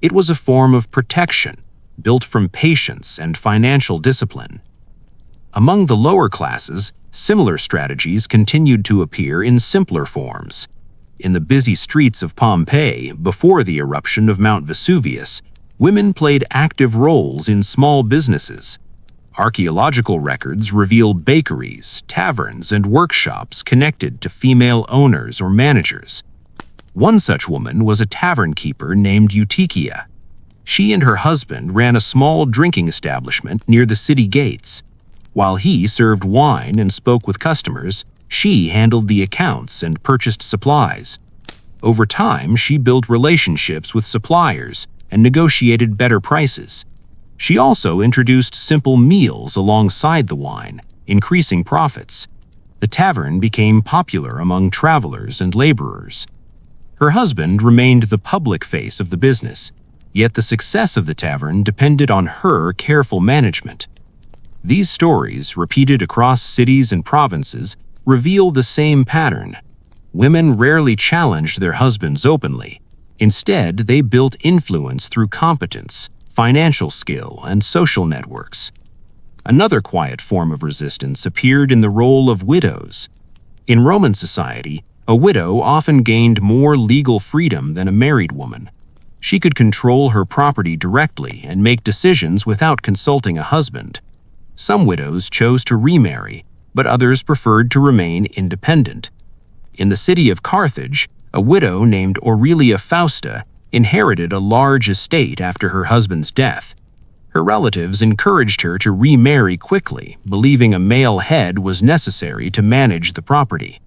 It was a form of protection, built from patience and financial discipline. Among the lower classes, similar strategies continued to appear in simpler forms. In the busy streets of Pompeii, before the eruption of Mount Vesuvius, women played active roles in small businesses. Archaeological records reveal bakeries, taverns, and workshops connected to female owners or managers. One such woman was a tavern keeper named Eutychia. She and her husband ran a small drinking establishment near the city gates. While he served wine and spoke with customers, she handled the accounts and purchased supplies. Over time, she built relationships with suppliers and negotiated better prices. She also introduced simple meals alongside the wine, increasing profits. The tavern became popular among travelers and laborers. Her husband remained the public face of the business, yet the success of the tavern depended on her careful management. These stories, repeated across cities and provinces, reveal the same pattern. Women rarely challenged their husbands openly. Instead, they built influence through competence, financial skill, and social networks. Another quiet form of resistance appeared in the role of widows. In Roman society, a widow often gained more legal freedom than a married woman. She could control her property directly and make decisions without consulting a husband. Some widows chose to remarry, but others preferred to remain independent. In the city of Carthage, a widow named Aurelia Fausta inherited a large estate after her husband's death. Her relatives encouraged her to remarry quickly, believing a male head was necessary to manage the property.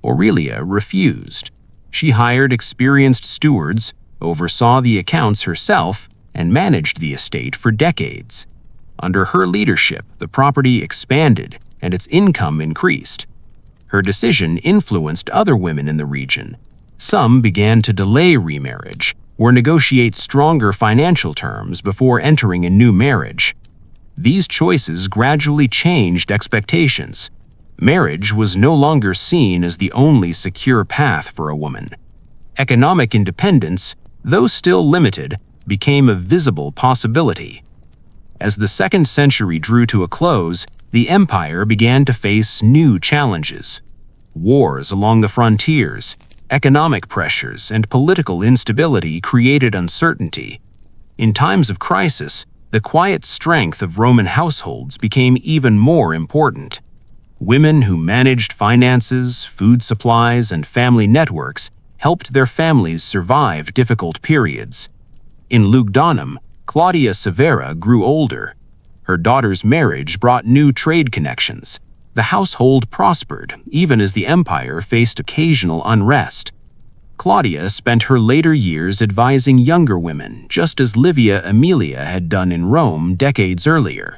Aurelia refused. She hired experienced stewards, oversaw the accounts herself, and managed the estate for decades. Under her leadership, the property expanded and its income increased. Her decision influenced other women in the region. Some began to delay remarriage or negotiate stronger financial terms before entering a new marriage. These choices gradually changed expectations. Marriage was no longer seen as the only secure path for a woman. Economic independence, though still limited, became a visible possibility. As the 2nd century drew to a close, the empire began to face new challenges. Wars along the frontiers, economic pressures, and political instability created uncertainty. In times of crisis, the quiet strength of Roman households became even more important. Women who managed finances, food supplies, and family networks helped their families survive difficult periods. In Lugdunum, Claudia Severa grew older. Her daughter's marriage brought new trade connections. The household prospered, even as the empire faced occasional unrest. Claudia spent her later years advising younger women, just as Livia Aemilia had done in Rome decades earlier.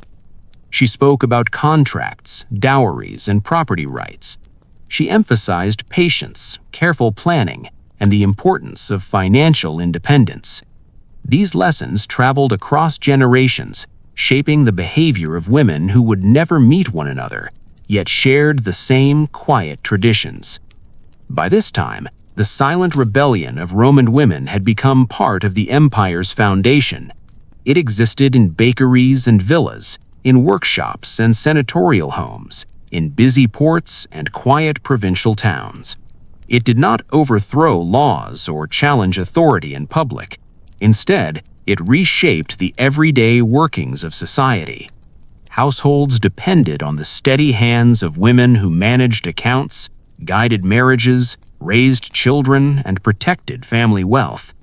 She spoke about contracts, dowries, and property rights. She emphasized patience, careful planning, and the importance of financial independence. These lessons traveled across generations, shaping the behavior of women who would never meet one another, yet shared the same quiet traditions. By this time, the silent rebellion of Roman women had become part of the empire's foundation. It existed in bakeries and villas, in workshops and senatorial homes, in busy ports and quiet provincial towns. It did not overthrow laws or challenge authority in public. Instead, it reshaped the everyday workings of society. Households depended on the steady hands of women who managed accounts, guided marriages, raised children, and protected family wealth.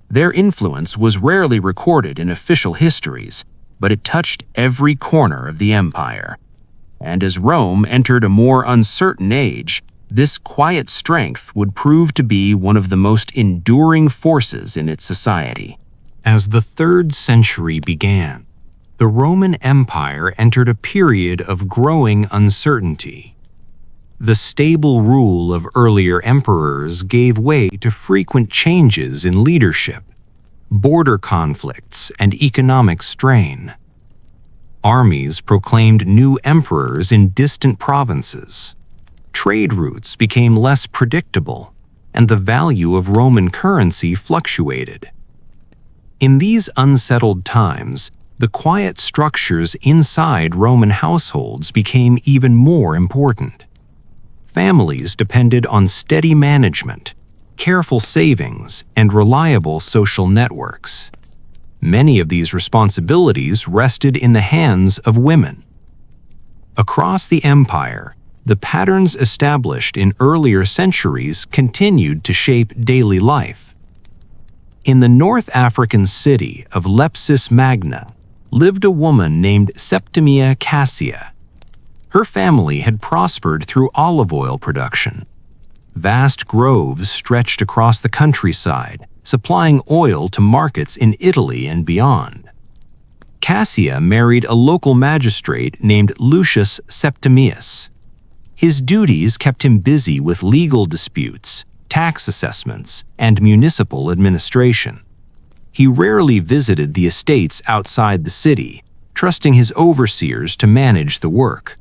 Their influence was rarely recorded in official histories, but it touched every corner of the empire. And as Rome entered a more uncertain age, this quiet strength would prove to be one of the most enduring forces in its society. As the 3rd century began, the Roman Empire entered a period of growing uncertainty. The stable rule of earlier emperors gave way to frequent changes in leadership, border conflicts, and economic strain. Armies proclaimed new emperors in distant provinces. Trade routes became less predictable, and the value of Roman currency fluctuated. In these unsettled times, the quiet structures inside Roman households became even more important. Families depended on steady management, careful savings, and reliable social networks. Many of these responsibilities rested in the hands of women. Across the empire, the patterns established in earlier centuries continued to shape daily life. In the North African city of Lepsis Magna lived a woman named Septimia Cassia. Her family had prospered through olive oil production. Vast groves stretched across the countryside, supplying oil to markets in Italy and beyond. Cassia married a local magistrate named Lucius Septimius. His duties kept him busy with legal disputes, tax assessments, and municipal administration. He rarely visited the estates outside the city, trusting his overseers to manage the work.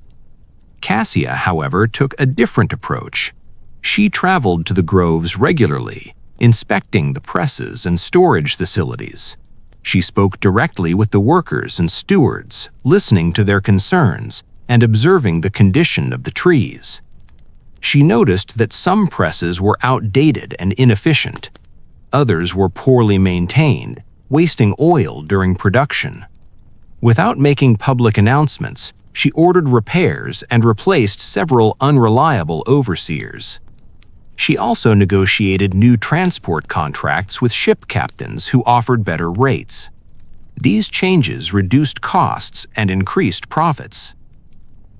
Cassia, however, took a different approach. She traveled to the groves regularly, inspecting the presses and storage facilities. She spoke directly with the workers and stewards, listening to their concerns and observing the condition of the trees. She noticed that some presses were outdated and inefficient. Others were poorly maintained, wasting oil during production. Without making public announcements, she ordered repairs and replaced several unreliable overseers. She also negotiated new transport contracts with ship captains who offered better rates. These changes reduced costs and increased profits.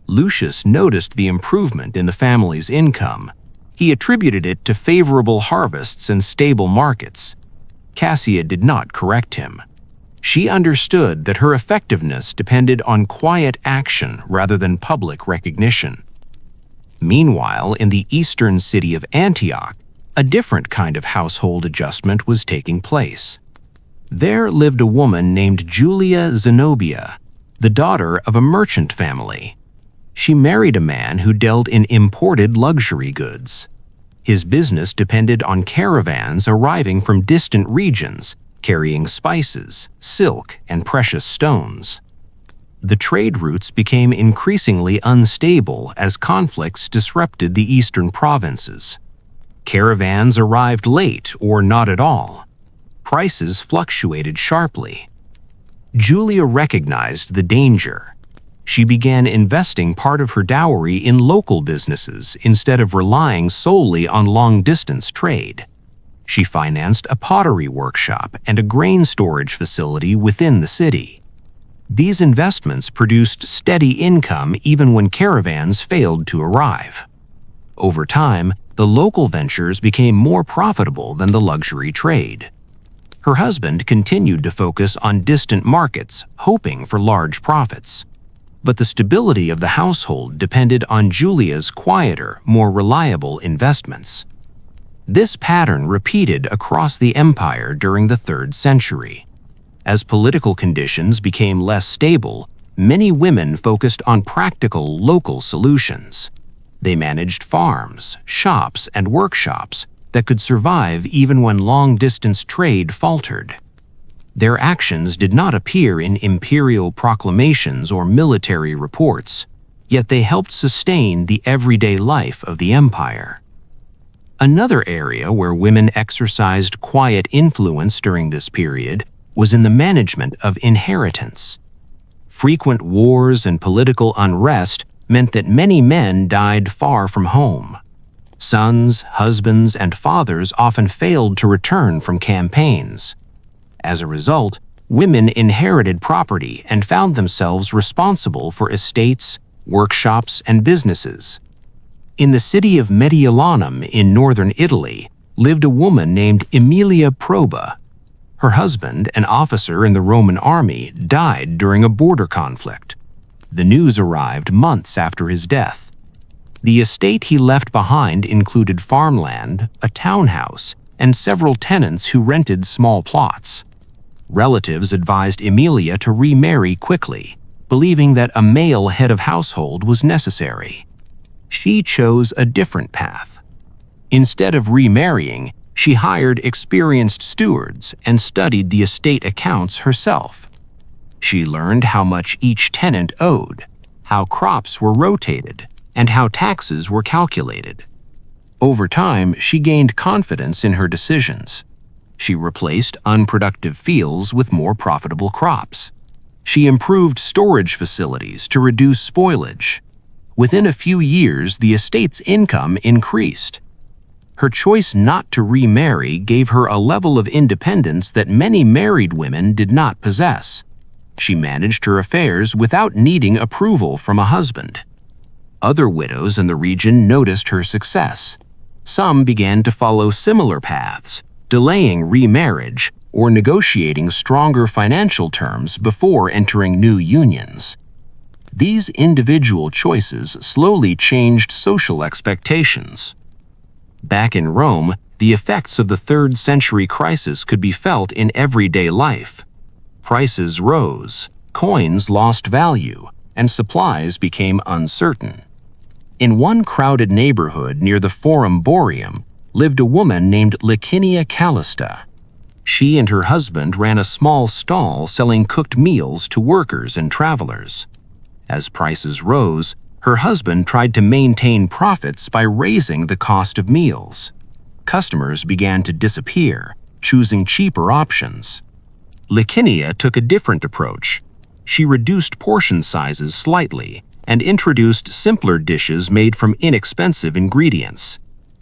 Lucius noticed the improvement in the family's income. He attributed it to favorable harvests and stable markets. Cassia did not correct him. She understood that her effectiveness depended on quiet action rather than public recognition. Meanwhile, in the eastern city of Antioch, a different kind of household adjustment was taking place. There lived a woman named Julia Zenobia, the daughter of a merchant family. She married a man who dealt in imported luxury goods. His business depended on caravans arriving from distant regions, carrying spices, silk, and precious stones. The trade routes became increasingly unstable as conflicts disrupted the eastern provinces. Caravans arrived late or not at all. Prices fluctuated sharply, Julia recognized the danger. She began investing part of her dowry in local businesses instead of relying solely on long-distance trade. She financed a pottery workshop and a grain storage facility within the city. These investments produced steady income even when caravans failed to arrive. Over time, the local ventures became more profitable than the luxury trade. Her husband continued to focus on distant markets, hoping for large profits. But the stability of the household depended on Julia's quieter, more reliable investments. This pattern repeated across the empire during the 3rd century. As political conditions became less stable, many women focused on practical local solutions. They managed farms, shops, and workshops that could survive even when long-distance trade faltered. Their actions did not appear in imperial proclamations or military reports, yet they helped sustain the everyday life of the empire. Another area where women exercised quiet influence during this period was in the management of inheritance. Frequent wars and political unrest meant that many men died far from home. Sons, husbands, and fathers often failed to return from campaigns. As a result, women inherited property and found themselves responsible for estates, workshops, and businesses. In the city of Mediolanum in northern Italy lived a woman named Aemilia Proba. Her husband, an officer in the Roman army, died during a border conflict. The news arrived months after his death. The estate he left behind included farmland, a townhouse, and several tenants who rented small plots. Relatives advised Aemilia to remarry quickly, believing that a male head of household was necessary. She chose a different path. Instead of remarrying, she hired experienced stewards and studied the estate accounts herself. She learned how much each tenant owed, how crops were rotated, and how taxes were calculated. Over time, she gained confidence in her decisions. She replaced unproductive fields with more profitable crops. She improved storage facilities to reduce spoilage. Within a few years, the estate's income increased. Her choice not to remarry gave her a level of independence that many married women did not possess. She managed her affairs without needing approval from a husband. Other widows in the region noticed her success. Some began to follow similar paths, delaying remarriage or negotiating stronger financial terms before entering new unions. These individual choices slowly changed social expectations. Back in Rome, the effects of the 3rd century crisis could be felt in everyday life. Prices rose, coins lost value, and supplies became uncertain. In one crowded neighborhood near the Forum Boarium lived a woman named Licinia Callista. She and her husband ran a small stall selling cooked meals to workers and travelers. As prices rose, her husband tried to maintain profits by raising the cost of meals. Customers began to disappear, choosing cheaper options. Licinia took a different approach. She reduced portion sizes slightly and introduced simpler dishes made from inexpensive ingredients.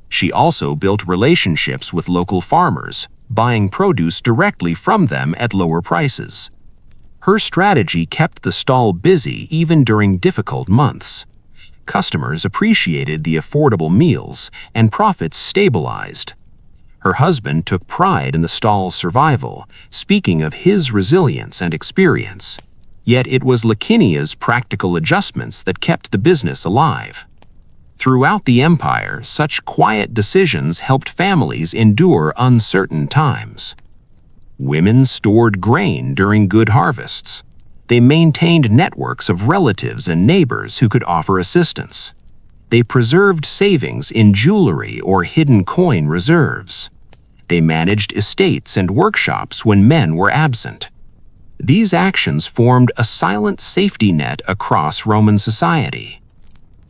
She also built relationships with local farmers, buying produce directly from them at lower prices. Her strategy kept the stall busy even during difficult months. Customers appreciated the affordable meals, and profits stabilized. Her husband took pride in the stall's survival, speaking of his resilience and experience. Yet it was Licinia's practical adjustments that kept the business alive. Throughout the empire, such quiet decisions helped families endure uncertain times. Women stored grain during good harvests. They maintained networks of relatives and neighbors who could offer assistance. They preserved savings in jewelry or hidden coin reserves. They managed estates and workshops when men were absent. These actions formed a silent safety net across Roman society.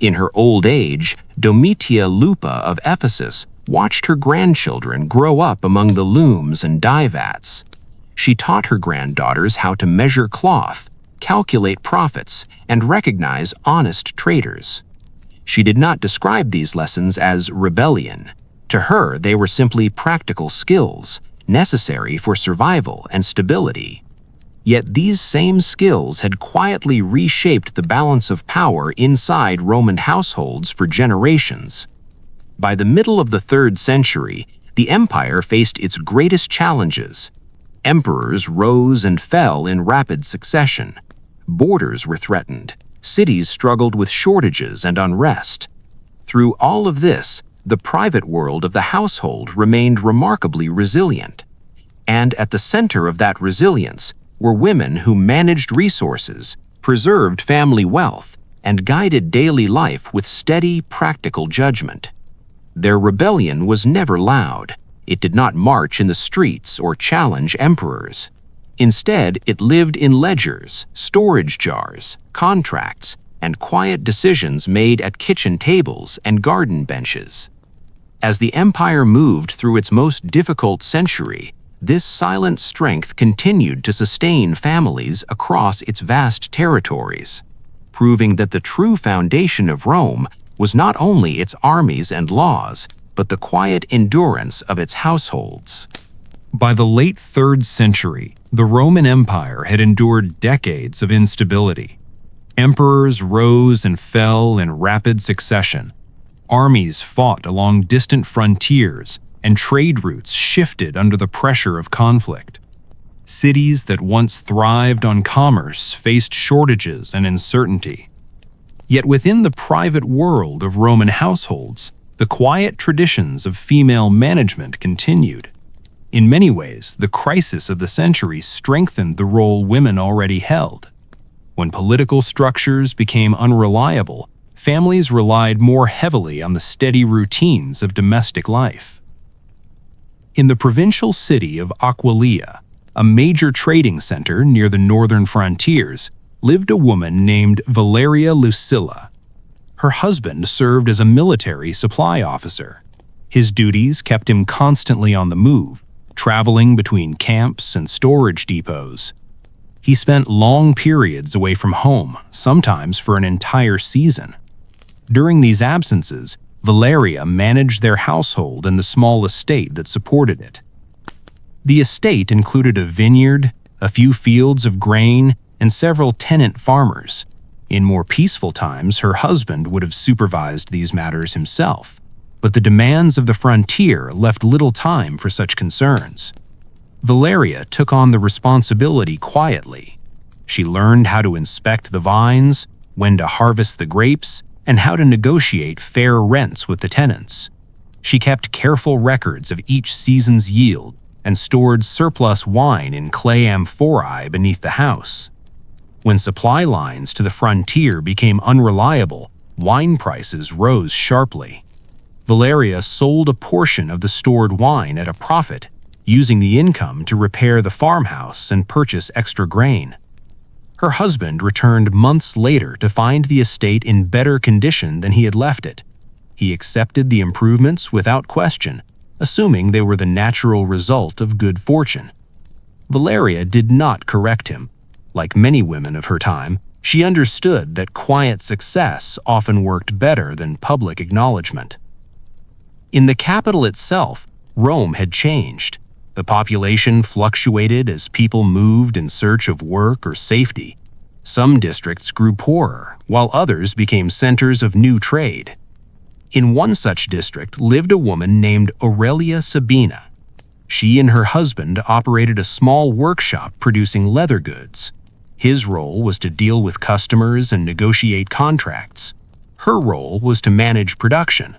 In her old age, Domitia Lupa of Ephesus watched her grandchildren grow up among the looms and dye vats. She taught her granddaughters how to measure cloth, calculate profits, and recognize honest traders. She did not describe these lessons as rebellion. To her, they were simply practical skills, necessary for survival and stability. Yet these same skills had quietly reshaped the balance of power inside Roman households for generations. By the middle of the 3rd century, the empire faced its greatest challenges. Emperors rose and fell in rapid succession. Borders were threatened. Cities struggled with shortages and unrest. Through all of this, the private world of the household remained remarkably resilient. And at the center of that resilience were women who managed resources, preserved family wealth, and guided daily life with steady, practical judgment. Their rebellion was never loud. It did not march in the streets or challenge emperors. Instead, it lived in ledgers, storage jars, contracts, and quiet decisions made at kitchen tables and garden benches. As the empire moved through its most difficult century, this silent strength continued to sustain families across its vast territories, proving that the true foundation of Rome was not only its armies and laws, but the quiet endurance of its households. By the late 3rd century, the Roman Empire had endured decades of instability. Emperors rose and fell in rapid succession. Armies fought along distant frontiers, and trade routes shifted under the pressure of conflict. Cities that once thrived on commerce faced shortages and uncertainty. Yet within the private world of Roman households, the quiet traditions of female management continued. In many ways, the crisis of the century strengthened the role women already held. When political structures became unreliable, families relied more heavily on the steady routines of domestic life. In the provincial city of Aquileia, a major trading center near the northern frontiers, lived a woman named Valeria Lucilla. Her husband served as a military supply officer. His duties kept him constantly on the move, traveling between camps and storage depots. He spent long periods away from home, sometimes for an entire season. During these absences, Valeria managed their household and the small estate that supported it. The estate included a vineyard, a few fields of grain, and several tenant farmers. In more peaceful times, her husband would have supervised these matters himself, but the demands of the frontier left little time for such concerns. Valeria took on the responsibility quietly. She learned how to inspect the vines, when to harvest the grapes, and how to negotiate fair rents with the tenants. She kept careful records of each season's yield and stored surplus wine in clay amphorae beneath the house. When supply lines to the frontier became unreliable, wine prices rose sharply. Valeria sold a portion of the stored wine at a profit, using the income to repair the farmhouse and purchase extra grain. Her husband returned months later to find the estate in better condition than he had left it. He accepted the improvements without question, assuming they were the natural result of good fortune. Valeria did not correct him. Like many women of her time, she understood that quiet success often worked better than public acknowledgement. In the capital itself, Rome had changed. The population fluctuated as people moved in search of work or safety. Some districts grew poorer, while others became centers of new trade. In one such district lived a woman named Aurelia Sabina. She and her husband operated a small workshop producing leather goods. His role was to deal with customers and negotiate contracts. Her role was to manage production.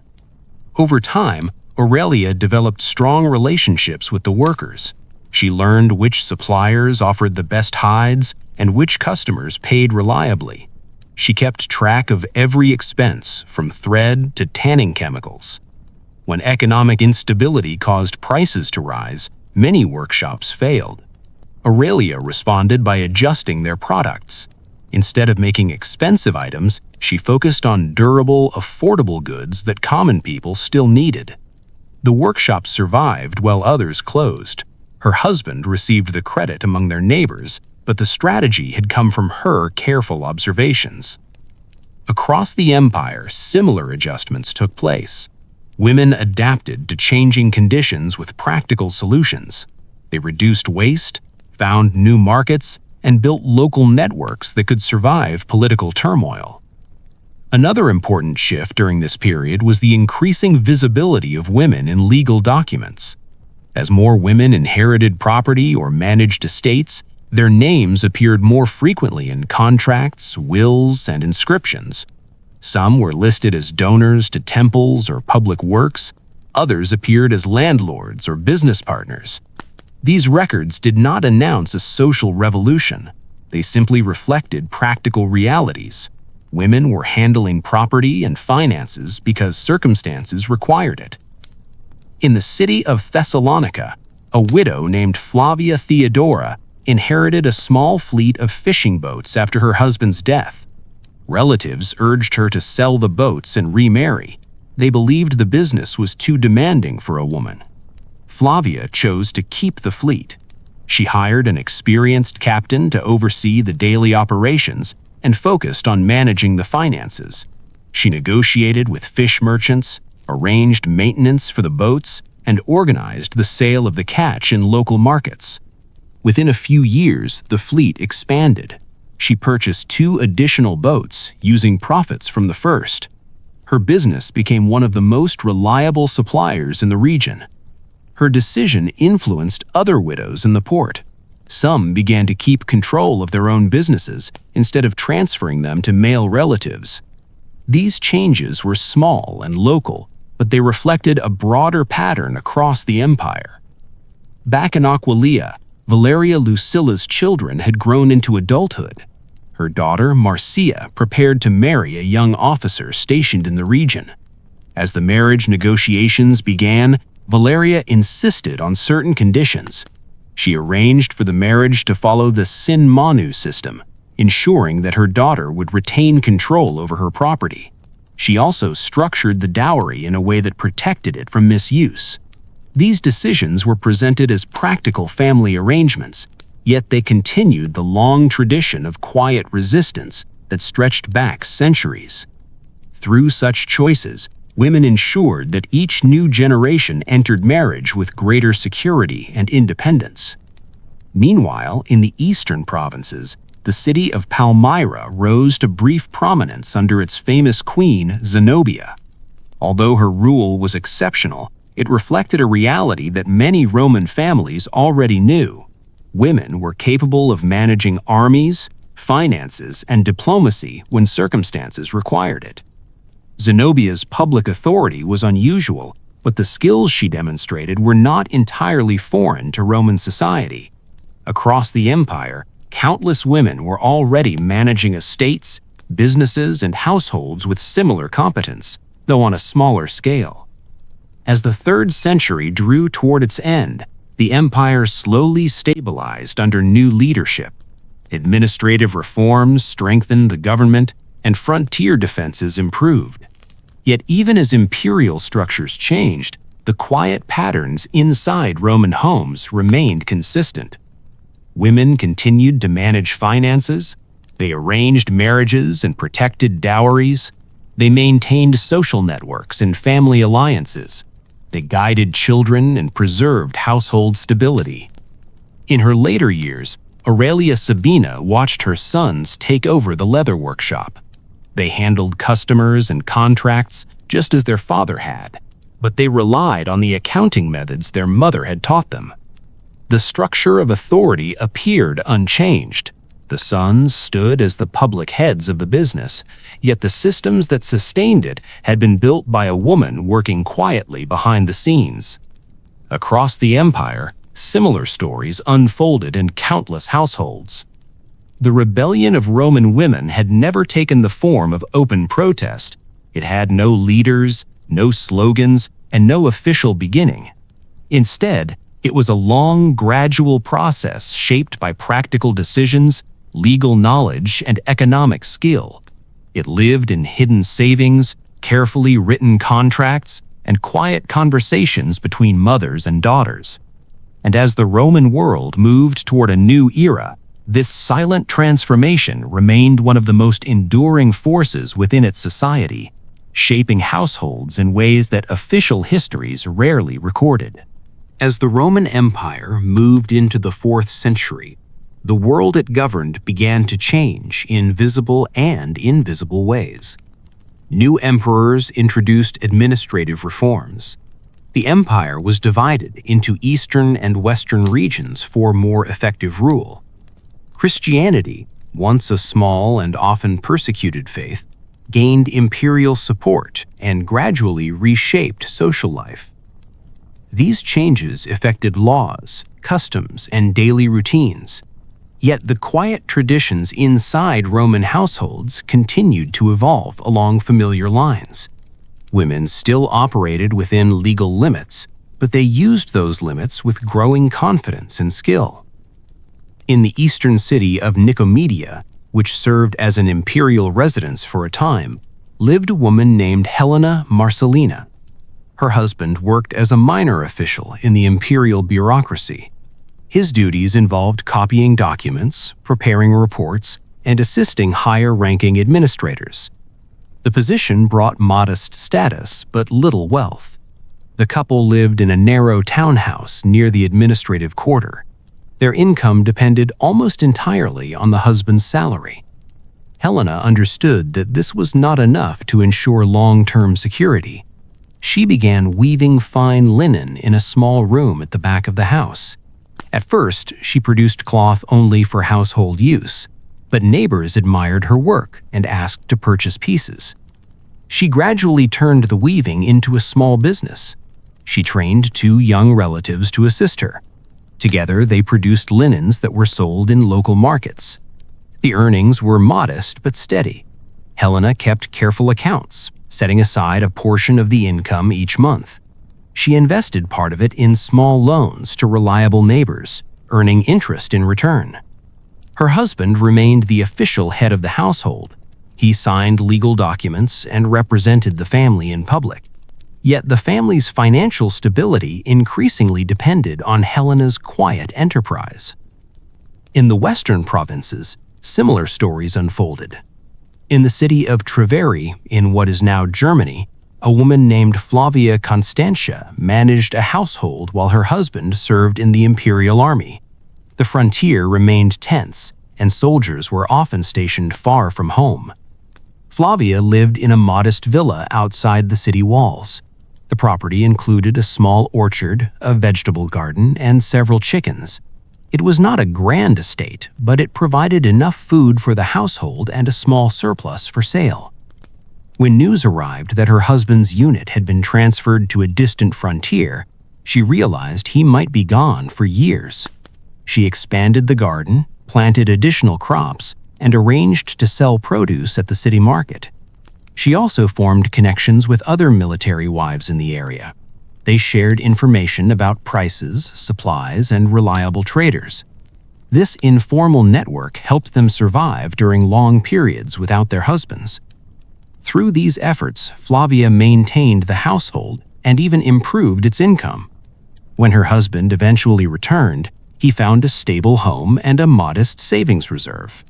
Over time, Aurelia developed strong relationships with the workers. She learned which suppliers offered the best hides and which customers paid reliably. She kept track of every expense, from thread to tanning chemicals. When economic instability caused prices to rise, many workshops failed. Aurelia responded by adjusting their products. Instead of making expensive items, she focused on durable, affordable goods that common people still needed. The workshop survived while others closed. Her husband received the credit among their neighbors, but the strategy had come from her careful observations. Across the empire, similar adjustments took place. Women adapted to changing conditions with practical solutions. They reduced waste, found new markets, and built local networks that could survive political turmoil. Another important shift during this period was the increasing visibility of women in legal documents. As more women inherited property or managed estates, their names appeared more frequently in contracts, wills, and inscriptions. Some were listed as donors to temples or public works, others appeared as landlords or business partners. These records did not announce a social revolution. They simply reflected practical realities. Women were handling property and finances because circumstances required it. In the city of Thessalonica, a widow named Flavia Theodora inherited a small fleet of fishing boats after her husband's death. Relatives urged her to sell the boats and remarry. They believed the business was too demanding for a woman. Flavia chose to keep the fleet. She hired an experienced captain to oversee the daily operations and focused on managing the finances. She negotiated with fish merchants, arranged maintenance for the boats, and organized the sale of the catch in local markets. Within a few years, the fleet expanded. She purchased 2 additional boats, using profits from the first. Her business became one of the most reliable suppliers in the region. Her decision influenced other widows in the port. Some began to keep control of their own businesses instead of transferring them to male relatives. These changes were small and local, but they reflected a broader pattern across the empire. Back in Aquileia, Valeria Lucilla's children had grown into adulthood. Her daughter, Marcia, prepared to marry a young officer stationed in the region. As the marriage negotiations began, Valeria insisted on certain conditions. She arranged for the marriage to follow the sin manu system, ensuring that her daughter would retain control over her property. She also structured the dowry in a way that protected it from misuse. These decisions were presented as practical family arrangements, yet they continued the long tradition of quiet resistance that stretched back centuries. Through such choices, women ensured that each new generation entered marriage with greater security and independence. Meanwhile, in the eastern provinces, the city of Palmyra rose to brief prominence under its famous queen, Zenobia. Although her rule was exceptional, it reflected a reality that many Roman families already knew. Women were capable of managing armies, finances, and diplomacy when circumstances required it. Zenobia's public authority was unusual, but the skills she demonstrated were not entirely foreign to Roman society. Across the empire, countless women were already managing estates, businesses, and households with similar competence, though on a smaller scale. As the 3rd century drew toward its end, the empire slowly stabilized under new leadership. Administrative reforms strengthened the government, and frontier defenses improved. Yet even as imperial structures changed, the quiet patterns inside Roman homes remained consistent. Women continued to manage finances, they arranged marriages and protected dowries, they maintained social networks and family alliances, they guided children and preserved household stability. In her later years, Aurelia Sabina watched her sons take over the leather workshop. They handled customers and contracts just as their father had, but they relied on the accounting methods their mother had taught them. The structure of authority appeared unchanged. The sons stood as the public heads of the business, yet the systems that sustained it had been built by a woman working quietly behind the scenes. Across the empire, similar stories unfolded in countless households. The rebellion of Roman women had never taken the form of open protest. It had no leaders, no slogans, and no official beginning. Instead, it was a long, gradual process shaped by practical decisions, legal knowledge, and economic skill. It lived in hidden savings, carefully written contracts, and quiet conversations between mothers and daughters. And as the Roman world moved toward a new era, this silent transformation remained one of the most enduring forces within its society, shaping households in ways that official histories rarely recorded. As the Roman Empire moved into the 4th century, the world it governed began to change in visible and invisible ways. New emperors introduced administrative reforms. The empire was divided into eastern and western regions for more effective rule. Christianity, once a small and often persecuted faith, gained imperial support and gradually reshaped social life. These changes affected laws, customs, and daily routines. Yet the quiet traditions inside Roman households continued to evolve along familiar lines. Women still operated within legal limits, but they used those limits with growing confidence and skill. In the eastern city of Nicomedia, which served as an imperial residence for a time, lived a woman named Helena Marcellina. Her husband worked as a minor official in the imperial bureaucracy. His duties involved copying documents, preparing reports, and assisting higher-ranking administrators. The position brought modest status but little wealth. The couple lived in a narrow townhouse near the administrative quarter. Their income depended almost entirely on the husband's salary. Helena understood that this was not enough to ensure long-term security. She began weaving fine linen in a small room at the back of the house. At first, she produced cloth only for household use, but neighbors admired her work and asked to purchase pieces. She gradually turned the weaving into a small business. She trained 2 young relatives to assist her. Together, they produced linens that were sold in local markets. The earnings were modest but steady. Helena kept careful accounts, setting aside a portion of the income each month. She invested part of it in small loans to reliable neighbors, earning interest in return. Her husband remained the official head of the household. He signed legal documents and represented the family in public. Yet the family's financial stability increasingly depended on Helena's quiet enterprise. In the western provinces, similar stories unfolded. In the city of Treveri, in what is now Germany, a woman named Flavia Constantia managed a household while her husband served in the imperial army. The frontier remained tense, and soldiers were often stationed far from home. Flavia lived in a modest villa outside the city walls. The property included a small orchard, a vegetable garden, and several chickens. It was not a grand estate, but it provided enough food for the household and a small surplus for sale. When news arrived that her husband's unit had been transferred to a distant frontier, she realized he might be gone for years. She expanded the garden, planted additional crops, and arranged to sell produce at the city market. She also formed connections with other military wives in the area. They shared information about prices, supplies, and reliable traders. This informal network helped them survive during long periods without their husbands. Through these efforts, Flavia maintained the household and even improved its income. When her husband eventually returned, he found a stable home and a modest savings reserve.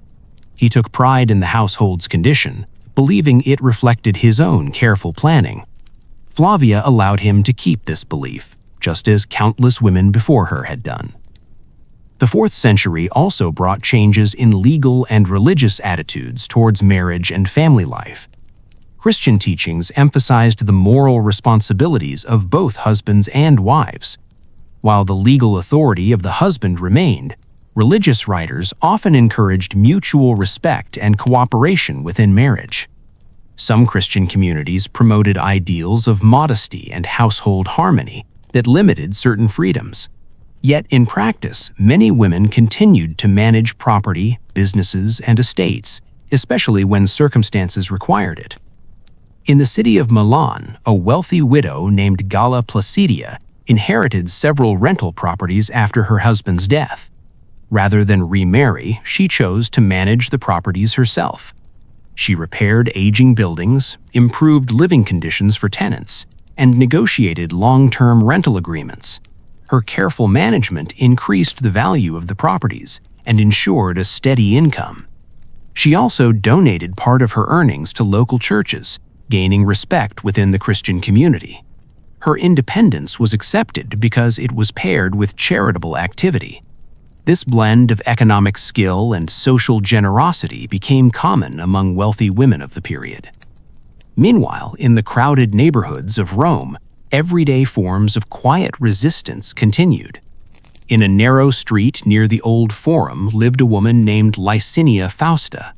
He took pride in the household's condition, believing it reflected his own careful planning. Flavia allowed him to keep this belief, just as countless women before her had done. The 4th century also brought changes in legal and religious attitudes towards marriage and family life. Christian teachings emphasized the moral responsibilities of both husbands and wives. While the legal authority of the husband remained, religious writers often encouraged mutual respect and cooperation within marriage. Some Christian communities promoted ideals of modesty and household harmony that limited certain freedoms. Yet in practice, many women continued to manage property, businesses, and estates, especially when circumstances required it. In the city of Milan, a wealthy widow named Galla Placidia inherited several rental properties after her husband's death. Rather than remarry, she chose to manage the properties herself. She repaired aging buildings, improved living conditions for tenants, and negotiated long-term rental agreements. Her careful management increased the value of the properties and ensured a steady income. She also donated part of her earnings to local churches, gaining respect within the Christian community. Her independence was accepted because it was paired with charitable activity. This blend of economic skill and social generosity became common among wealthy women of the period. Meanwhile, in the crowded neighborhoods of Rome, everyday forms of quiet resistance continued. In a narrow street near the Old Forum lived a woman named Licinia Fausta.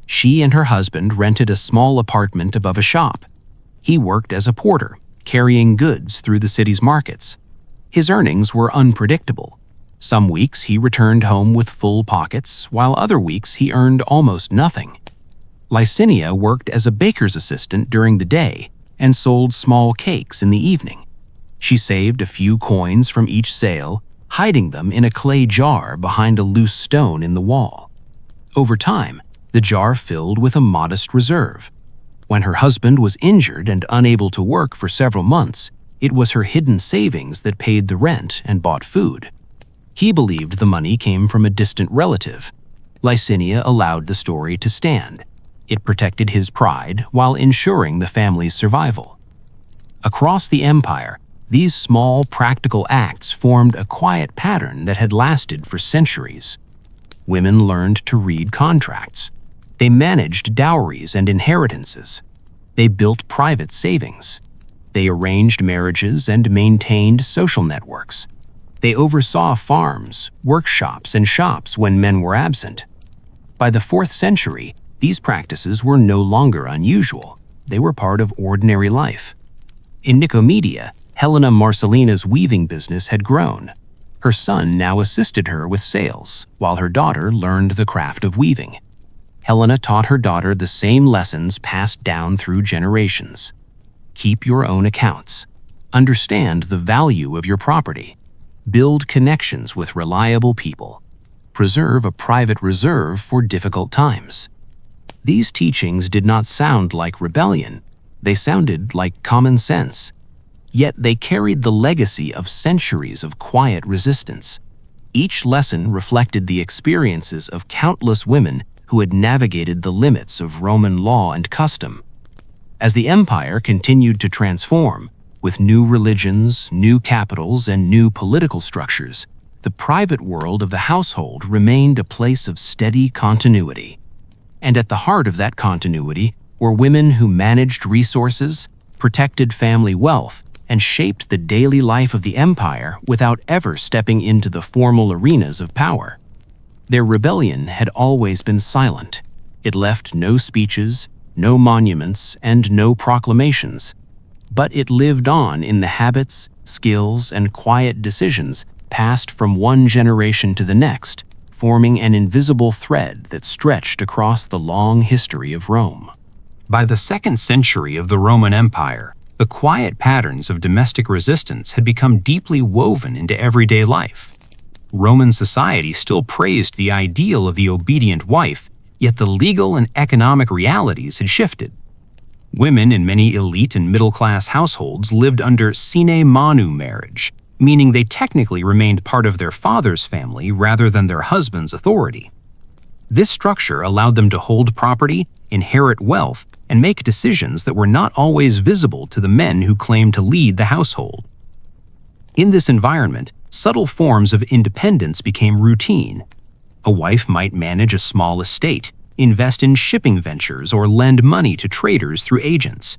She and her husband rented a small apartment above a shop. He worked as a porter, carrying goods through the city's markets. His earnings were unpredictable. Some weeks he returned home with full pockets, while other weeks he earned almost nothing. Licinia worked as a baker's assistant during the day and sold small cakes in the evening. She saved a few coins from each sale, hiding them in a clay jar behind a loose stone in the wall. Over time, the jar filled with a modest reserve. When her husband was injured and unable to work for several months, it was her hidden savings that paid the rent and bought food. He believed the money came from a distant relative. Licinia allowed the story to stand. It protected his pride while ensuring the family's survival. Across the empire, these small practical acts formed a quiet pattern that had lasted for centuries. Women learned to read contracts. They managed dowries and inheritances. They built private savings. They arranged marriages and maintained social networks. They oversaw farms, workshops, and shops when men were absent. By the 4th century, these practices were no longer unusual. They were part of ordinary life. In Nicomedia, Helena Marcellina's weaving business had grown. Her son now assisted her with sales, while her daughter learned the craft of weaving. Helena taught her daughter the same lessons passed down through generations. Keep your own accounts. Understand the value of your property. Build connections with reliable people. Preserve a private reserve for difficult times. These teachings did not sound like rebellion. They sounded like common sense. Yet they carried the legacy of centuries of quiet resistance. Each lesson reflected the experiences of countless women who had navigated the limits of Roman law and custom. As the empire continued to transform, with new religions, new capitals, and new political structures, the private world of the household remained a place of steady continuity. And at the heart of that continuity were women who managed resources, protected family wealth, and shaped the daily life of the empire without ever stepping into the formal arenas of power. Their rebellion had always been silent. It left no speeches, no monuments, and no proclamations. But it lived on in the habits, skills, and quiet decisions passed from one generation to the next, forming an invisible thread that stretched across the long history of Rome. By the 2nd century of the Roman Empire, the quiet patterns of domestic resistance had become deeply woven into everyday life. Roman society still praised the ideal of the obedient wife, yet the legal and economic realities had shifted. Women in many elite and middle-class households lived under sine manu marriage, meaning they technically remained part of their father's family rather than their husband's authority. This structure allowed them to hold property, inherit wealth, and make decisions that were not always visible to the men who claimed to lead the household. In this environment, subtle forms of independence became routine. A wife might manage a small estate, invest in shipping ventures, or lend money to traders through agents.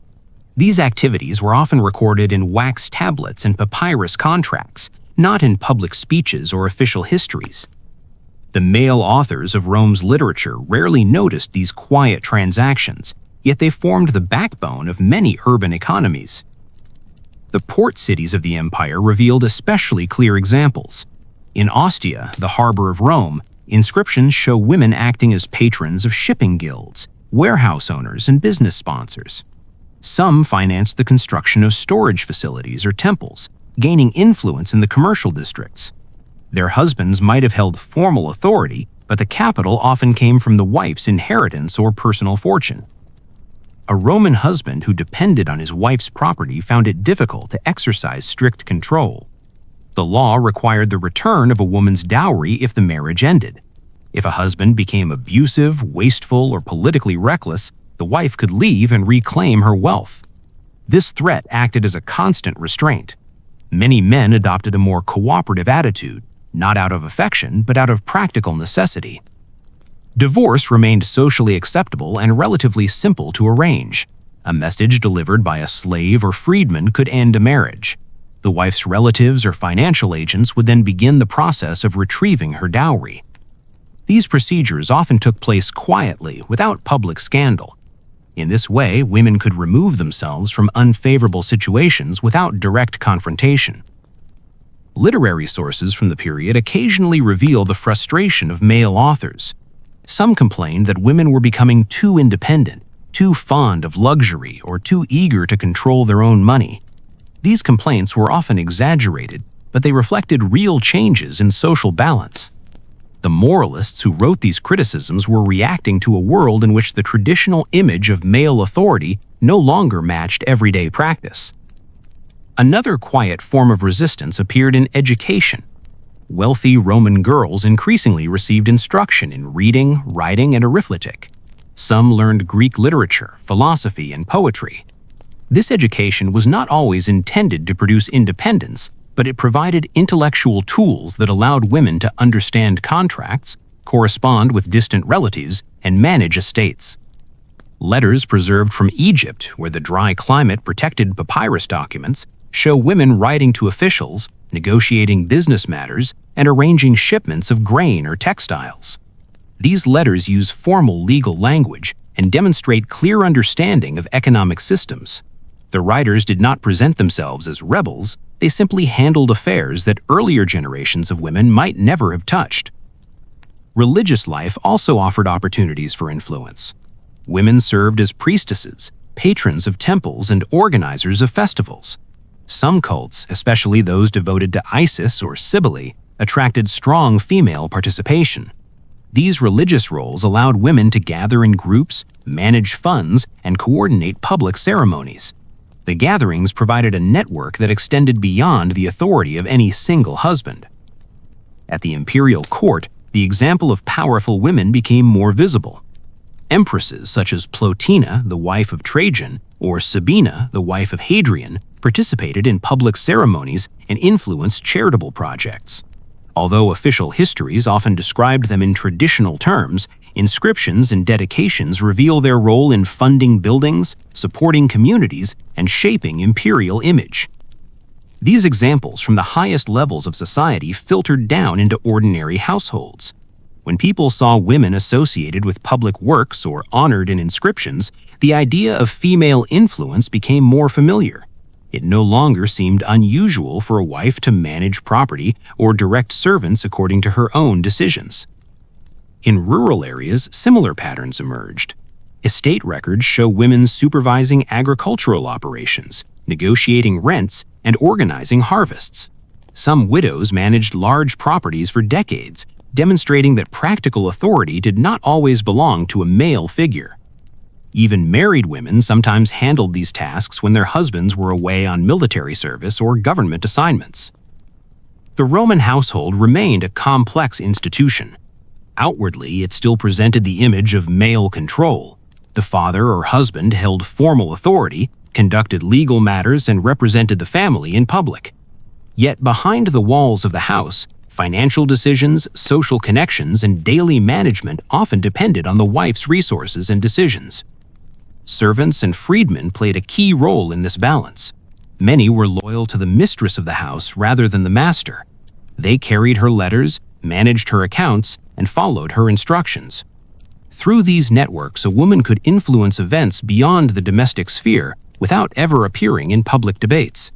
These activities were often recorded in wax tablets and papyrus contracts, not in public speeches or official histories. The male authors of Rome's literature rarely noticed these quiet transactions, yet they formed the backbone of many urban economies. The port cities of the empire revealed especially clear examples. In Ostia, the harbor of Rome, inscriptions show women acting as patrons of shipping guilds, warehouse owners, and business sponsors. Some financed the construction of storage facilities or temples, gaining influence in the commercial districts. Their husbands might have held formal authority, but the capital often came from the wife's inheritance or personal fortune. A Roman husband who depended on his wife's property found it difficult to exercise strict control. The law required the return of a woman's dowry if the marriage ended. If a husband became abusive, wasteful, or politically reckless, the wife could leave and reclaim her wealth. This threat acted as a constant restraint. Many men adopted a more cooperative attitude, not out of affection, but out of practical necessity. Divorce remained socially acceptable and relatively simple to arrange. A message delivered by a slave or freedman could end a marriage. The wife's relatives or financial agents would then begin the process of retrieving her dowry. These procedures often took place quietly, without public scandal. In this way, women could remove themselves from unfavorable situations without direct confrontation. Literary sources from the period occasionally reveal the frustration of male authors. Some complained that women were becoming too independent, too fond of luxury, or too eager to control their own money. These complaints were often exaggerated, but they reflected real changes in social balance. The moralists who wrote these criticisms were reacting to a world in which the traditional image of male authority no longer matched everyday practice. Another quiet form of resistance appeared in education. Wealthy Roman girls increasingly received instruction in reading, writing, and arithmetic. Some learned Greek literature, philosophy, and poetry. This education was not always intended to produce independence, but it provided intellectual tools that allowed women to understand contracts, correspond with distant relatives, and manage estates. Letters preserved from Egypt, where the dry climate protected papyrus documents, show women writing to officials, negotiating business matters, and arranging shipments of grain or textiles. These letters use formal legal language and demonstrate clear understanding of economic systems. The writers did not present themselves as rebels, they simply handled affairs that earlier generations of women might never have touched. Religious life also offered opportunities for influence. Women served as priestesses, patrons of temples, and organizers of festivals. Some cults, especially those devoted to Isis or Cybele, attracted strong female participation. These religious roles allowed women to gather in groups, manage funds, and coordinate public ceremonies. The gatherings provided a network that extended beyond the authority of any single husband. At the imperial court, the example of powerful women became more visible. Empresses such as Plotina, the wife of Trajan, or Sabina, the wife of Hadrian, participated in public ceremonies and influenced charitable projects. Although official histories often described them in traditional terms, inscriptions and dedications reveal their role in funding buildings, supporting communities, and shaping imperial image. These examples from the highest levels of society filtered down into ordinary households. When people saw women associated with public works or honored in inscriptions, the idea of female influence became more familiar. It no longer seemed unusual for a wife to manage property or direct servants according to her own decisions. In rural areas, similar patterns emerged. Estate records show women supervising agricultural operations, negotiating rents, and organizing harvests. Some widows managed large properties for decades, demonstrating that practical authority did not always belong to a male figure. Even married women sometimes handled these tasks when their husbands were away on military service or government assignments. The Roman household remained a complex institution. Outwardly, it still presented the image of male control. The father or husband held formal authority, conducted legal matters, and represented the family in public. Yet behind the walls of the house, financial decisions, social connections, and daily management often depended on the wife's resources and decisions. Servants and freedmen played a key role in this balance. Many were loyal to the mistress of the house rather than the master. They carried her letters, managed her accounts, and followed her instructions. Through these networks, a woman could influence events beyond the domestic sphere without ever appearing in public debates.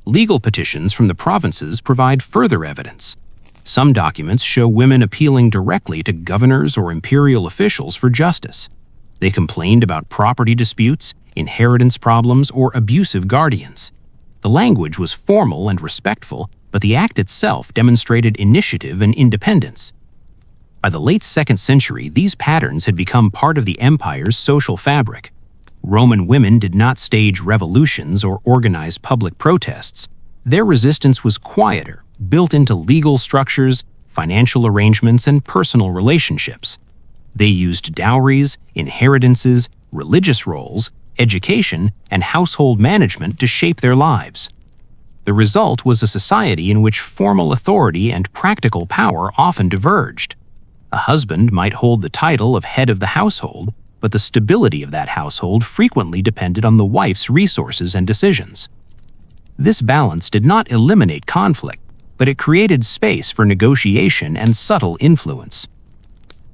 Legal petitions from the provinces provide further evidence. Some documents show women appealing directly to governors or imperial officials for justice. They complained about property disputes, inheritance problems, or abusive guardians. The language was formal and respectful, but the act itself demonstrated initiative and independence. By the late 2nd century, these patterns had become part of the empire's social fabric. Roman women did not stage revolutions or organize public protests. Their resistance was quieter, built into legal structures, financial arrangements, and personal relationships. They used dowries, inheritances, religious roles, education, and household management to shape their lives. The result was a society in which formal authority and practical power often diverged. A husband might hold the title of head of the household, but the stability of that household frequently depended on the wife's resources and decisions. This balance did not eliminate conflict, but it created space for negotiation and subtle influence.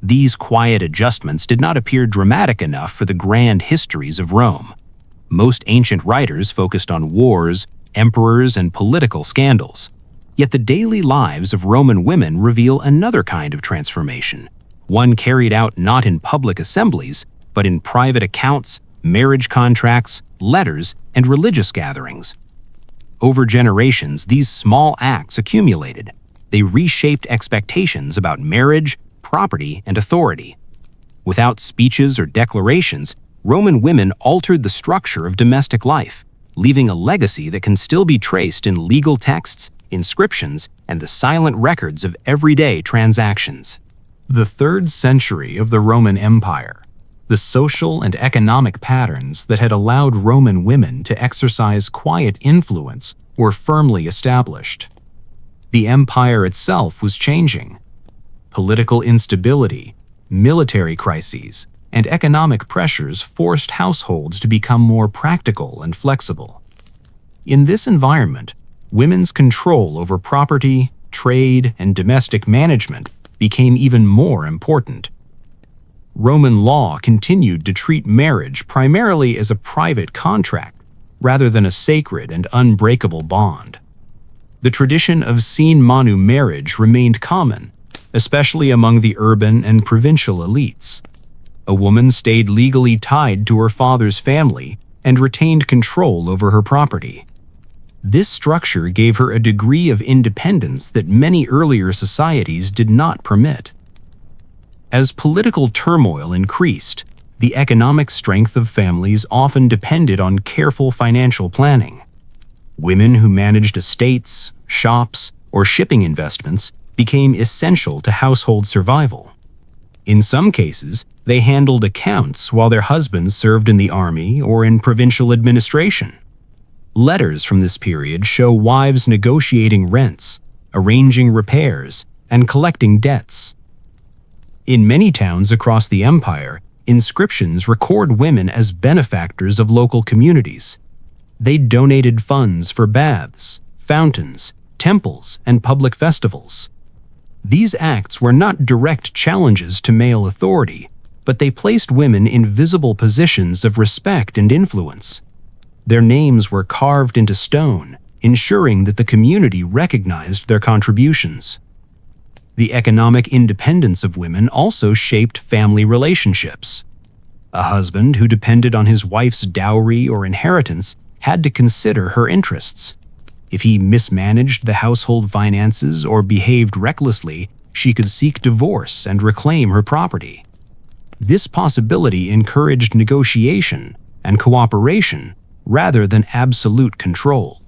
These quiet adjustments did not appear dramatic enough for the grand histories of Rome. Most ancient writers focused on wars, emperors, and political scandals. Yet the daily lives of Roman women reveal another kind of transformation, one carried out not in public assemblies, but in private accounts, marriage contracts, letters, and religious gatherings. Over generations, these small acts accumulated. They reshaped expectations about marriage, property, and authority. Without speeches or declarations, Roman women altered the structure of domestic life, leaving a legacy that can still be traced in legal texts, inscriptions, and the silent records of everyday transactions. The 3rd century of the Roman Empire. The social and economic patterns that had allowed Roman women to exercise quiet influence were firmly established. The empire itself was changing. Political instability, military crises, and economic pressures forced households to become more practical and flexible. In this environment, women's control over property, trade, and domestic management became even more important. Roman law continued to treat marriage primarily as a private contract rather than a sacred and unbreakable bond. The tradition of sine manu marriage remained common, especially among the urban and provincial elites. A woman stayed legally tied to her father's family and retained control over her property. This structure gave her a degree of independence that many earlier societies did not permit. As political turmoil increased, the economic strength of families often depended on careful financial planning. Women who managed estates, shops, or shipping investments became essential to household survival. In some cases, they handled accounts while their husbands served in the army or in provincial administration. Letters from this period show wives negotiating rents, arranging repairs, and collecting debts. In many towns across the empire, inscriptions record women as benefactors of local communities. They donated funds for baths, fountains, temples, and public festivals. These acts were not direct challenges to male authority, but they placed women in visible positions of respect and influence. Their names were carved into stone, ensuring that the community recognized their contributions. The economic independence of women also shaped family relationships. A husband who depended on his wife's dowry or inheritance had to consider her interests. If he mismanaged the household finances or behaved recklessly, she could seek divorce and reclaim her property. This possibility encouraged negotiation and cooperation rather than absolute control.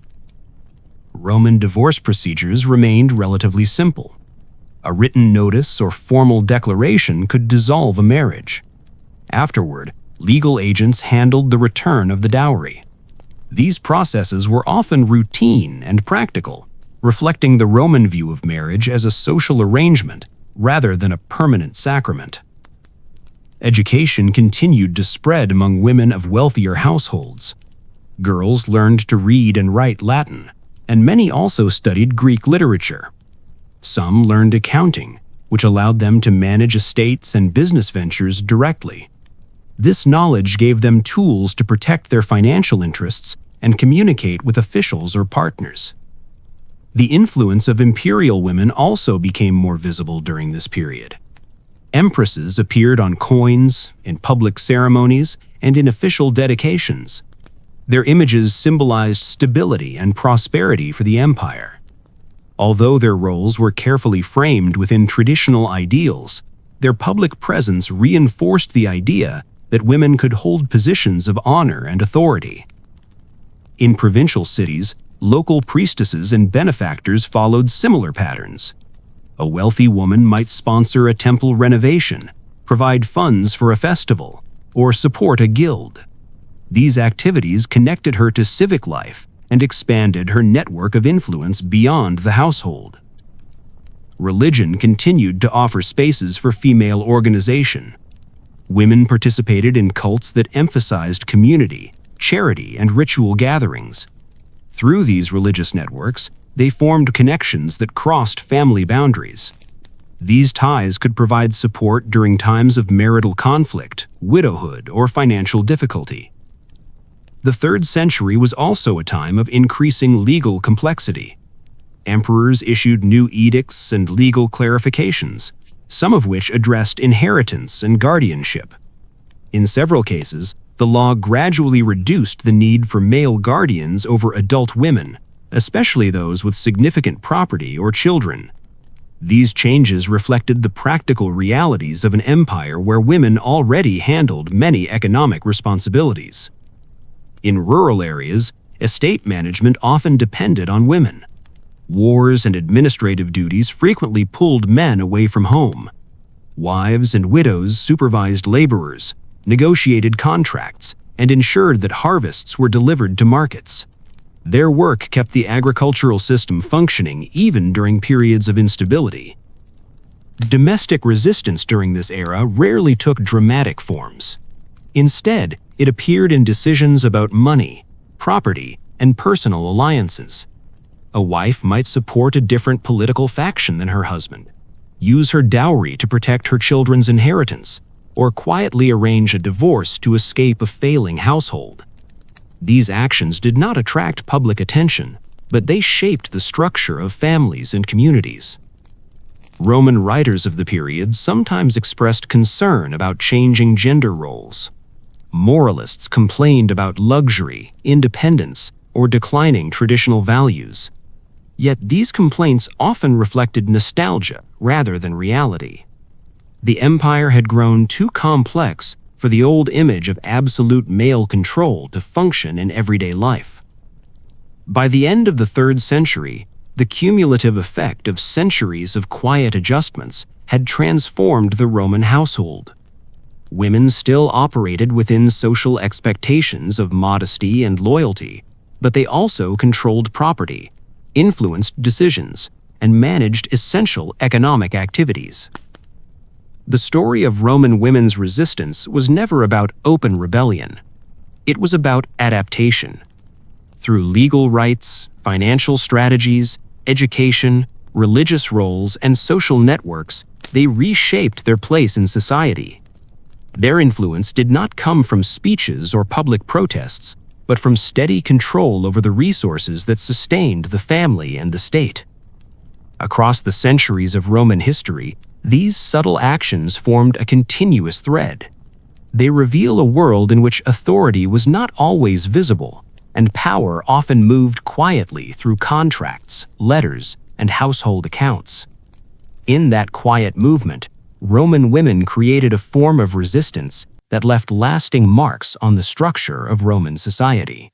Roman divorce procedures remained relatively simple. A written notice or formal declaration could dissolve a marriage. Afterward, legal agents handled the return of the dowry. These processes were often routine and practical, reflecting the Roman view of marriage as a social arrangement rather than a permanent sacrament. Education continued to spread among women of wealthier households. Girls learned to read and write Latin, and many also studied Greek literature. Some learned accounting, which allowed them to manage estates and business ventures directly. This knowledge gave them tools to protect their financial interests and communicate with officials or partners. The influence of imperial women also became more visible during this period. Empresses appeared on coins, in public ceremonies, and in official dedications. Their images symbolized stability and prosperity for the empire. Although their roles were carefully framed within traditional ideals, their public presence reinforced the idea that women could hold positions of honor and authority. In provincial cities, Local priestesses and benefactors followed similar patterns. A wealthy woman might sponsor a temple renovation, provide funds for a festival, or support a guild. These activities connected her to civic life and expanded her network of influence beyond the household. Religion continued to offer spaces for female organization. Women participated in cults that emphasized community, charity, and ritual gatherings. Through these religious networks, they formed connections that crossed family boundaries. These ties could provide support during times of marital conflict, widowhood, or financial difficulty. The 3rd century was also a time of increasing legal complexity. Emperors issued new edicts and legal clarifications, some of which addressed inheritance and guardianship. In several cases, the law gradually reduced the need for male guardians over adult women, especially those with significant property or children. These changes reflected the practical realities of an empire where women already handled many economic responsibilities. In rural areas, estate management often depended on women. Wars and administrative duties frequently pulled men away from home. Wives and widows supervised laborers, negotiated contracts, and ensured that harvests were delivered to markets. Their work kept the agricultural system functioning even during periods of instability. Domestic resistance during this era rarely took dramatic forms. Instead, it appeared in decisions about money, property, and personal alliances. A wife might support a different political faction than her husband, use her dowry to protect her children's inheritance, or quietly arrange a divorce to escape a failing household. These actions did not attract public attention, but they shaped the structure of families and communities. Roman writers of the period sometimes expressed concern about changing gender roles. Moralists complained about luxury, independence, or declining traditional values. Yet these complaints often reflected nostalgia rather than reality. The empire had grown too complex for the old image of absolute male control to function in everyday life. By the end of the 3rd century, the cumulative effect of centuries of quiet adjustments had transformed the Roman household. Women still operated within social expectations of modesty and loyalty, but they also controlled property, influenced decisions, and managed essential economic activities. The story of Roman women's resistance was never about open rebellion. It was about adaptation. Through legal rights, financial strategies, education, religious roles, and social networks, they reshaped their place in society. Their influence did not come from speeches or public protests, but from steady control over the resources that sustained the family and the state. Across the centuries of Roman history, these subtle actions formed a continuous thread. They reveal a world in which authority was not always visible, and power often moved quietly through contracts, letters, and household accounts. In that quiet movement, Roman women created a form of resistance that left lasting marks on the structure of Roman society.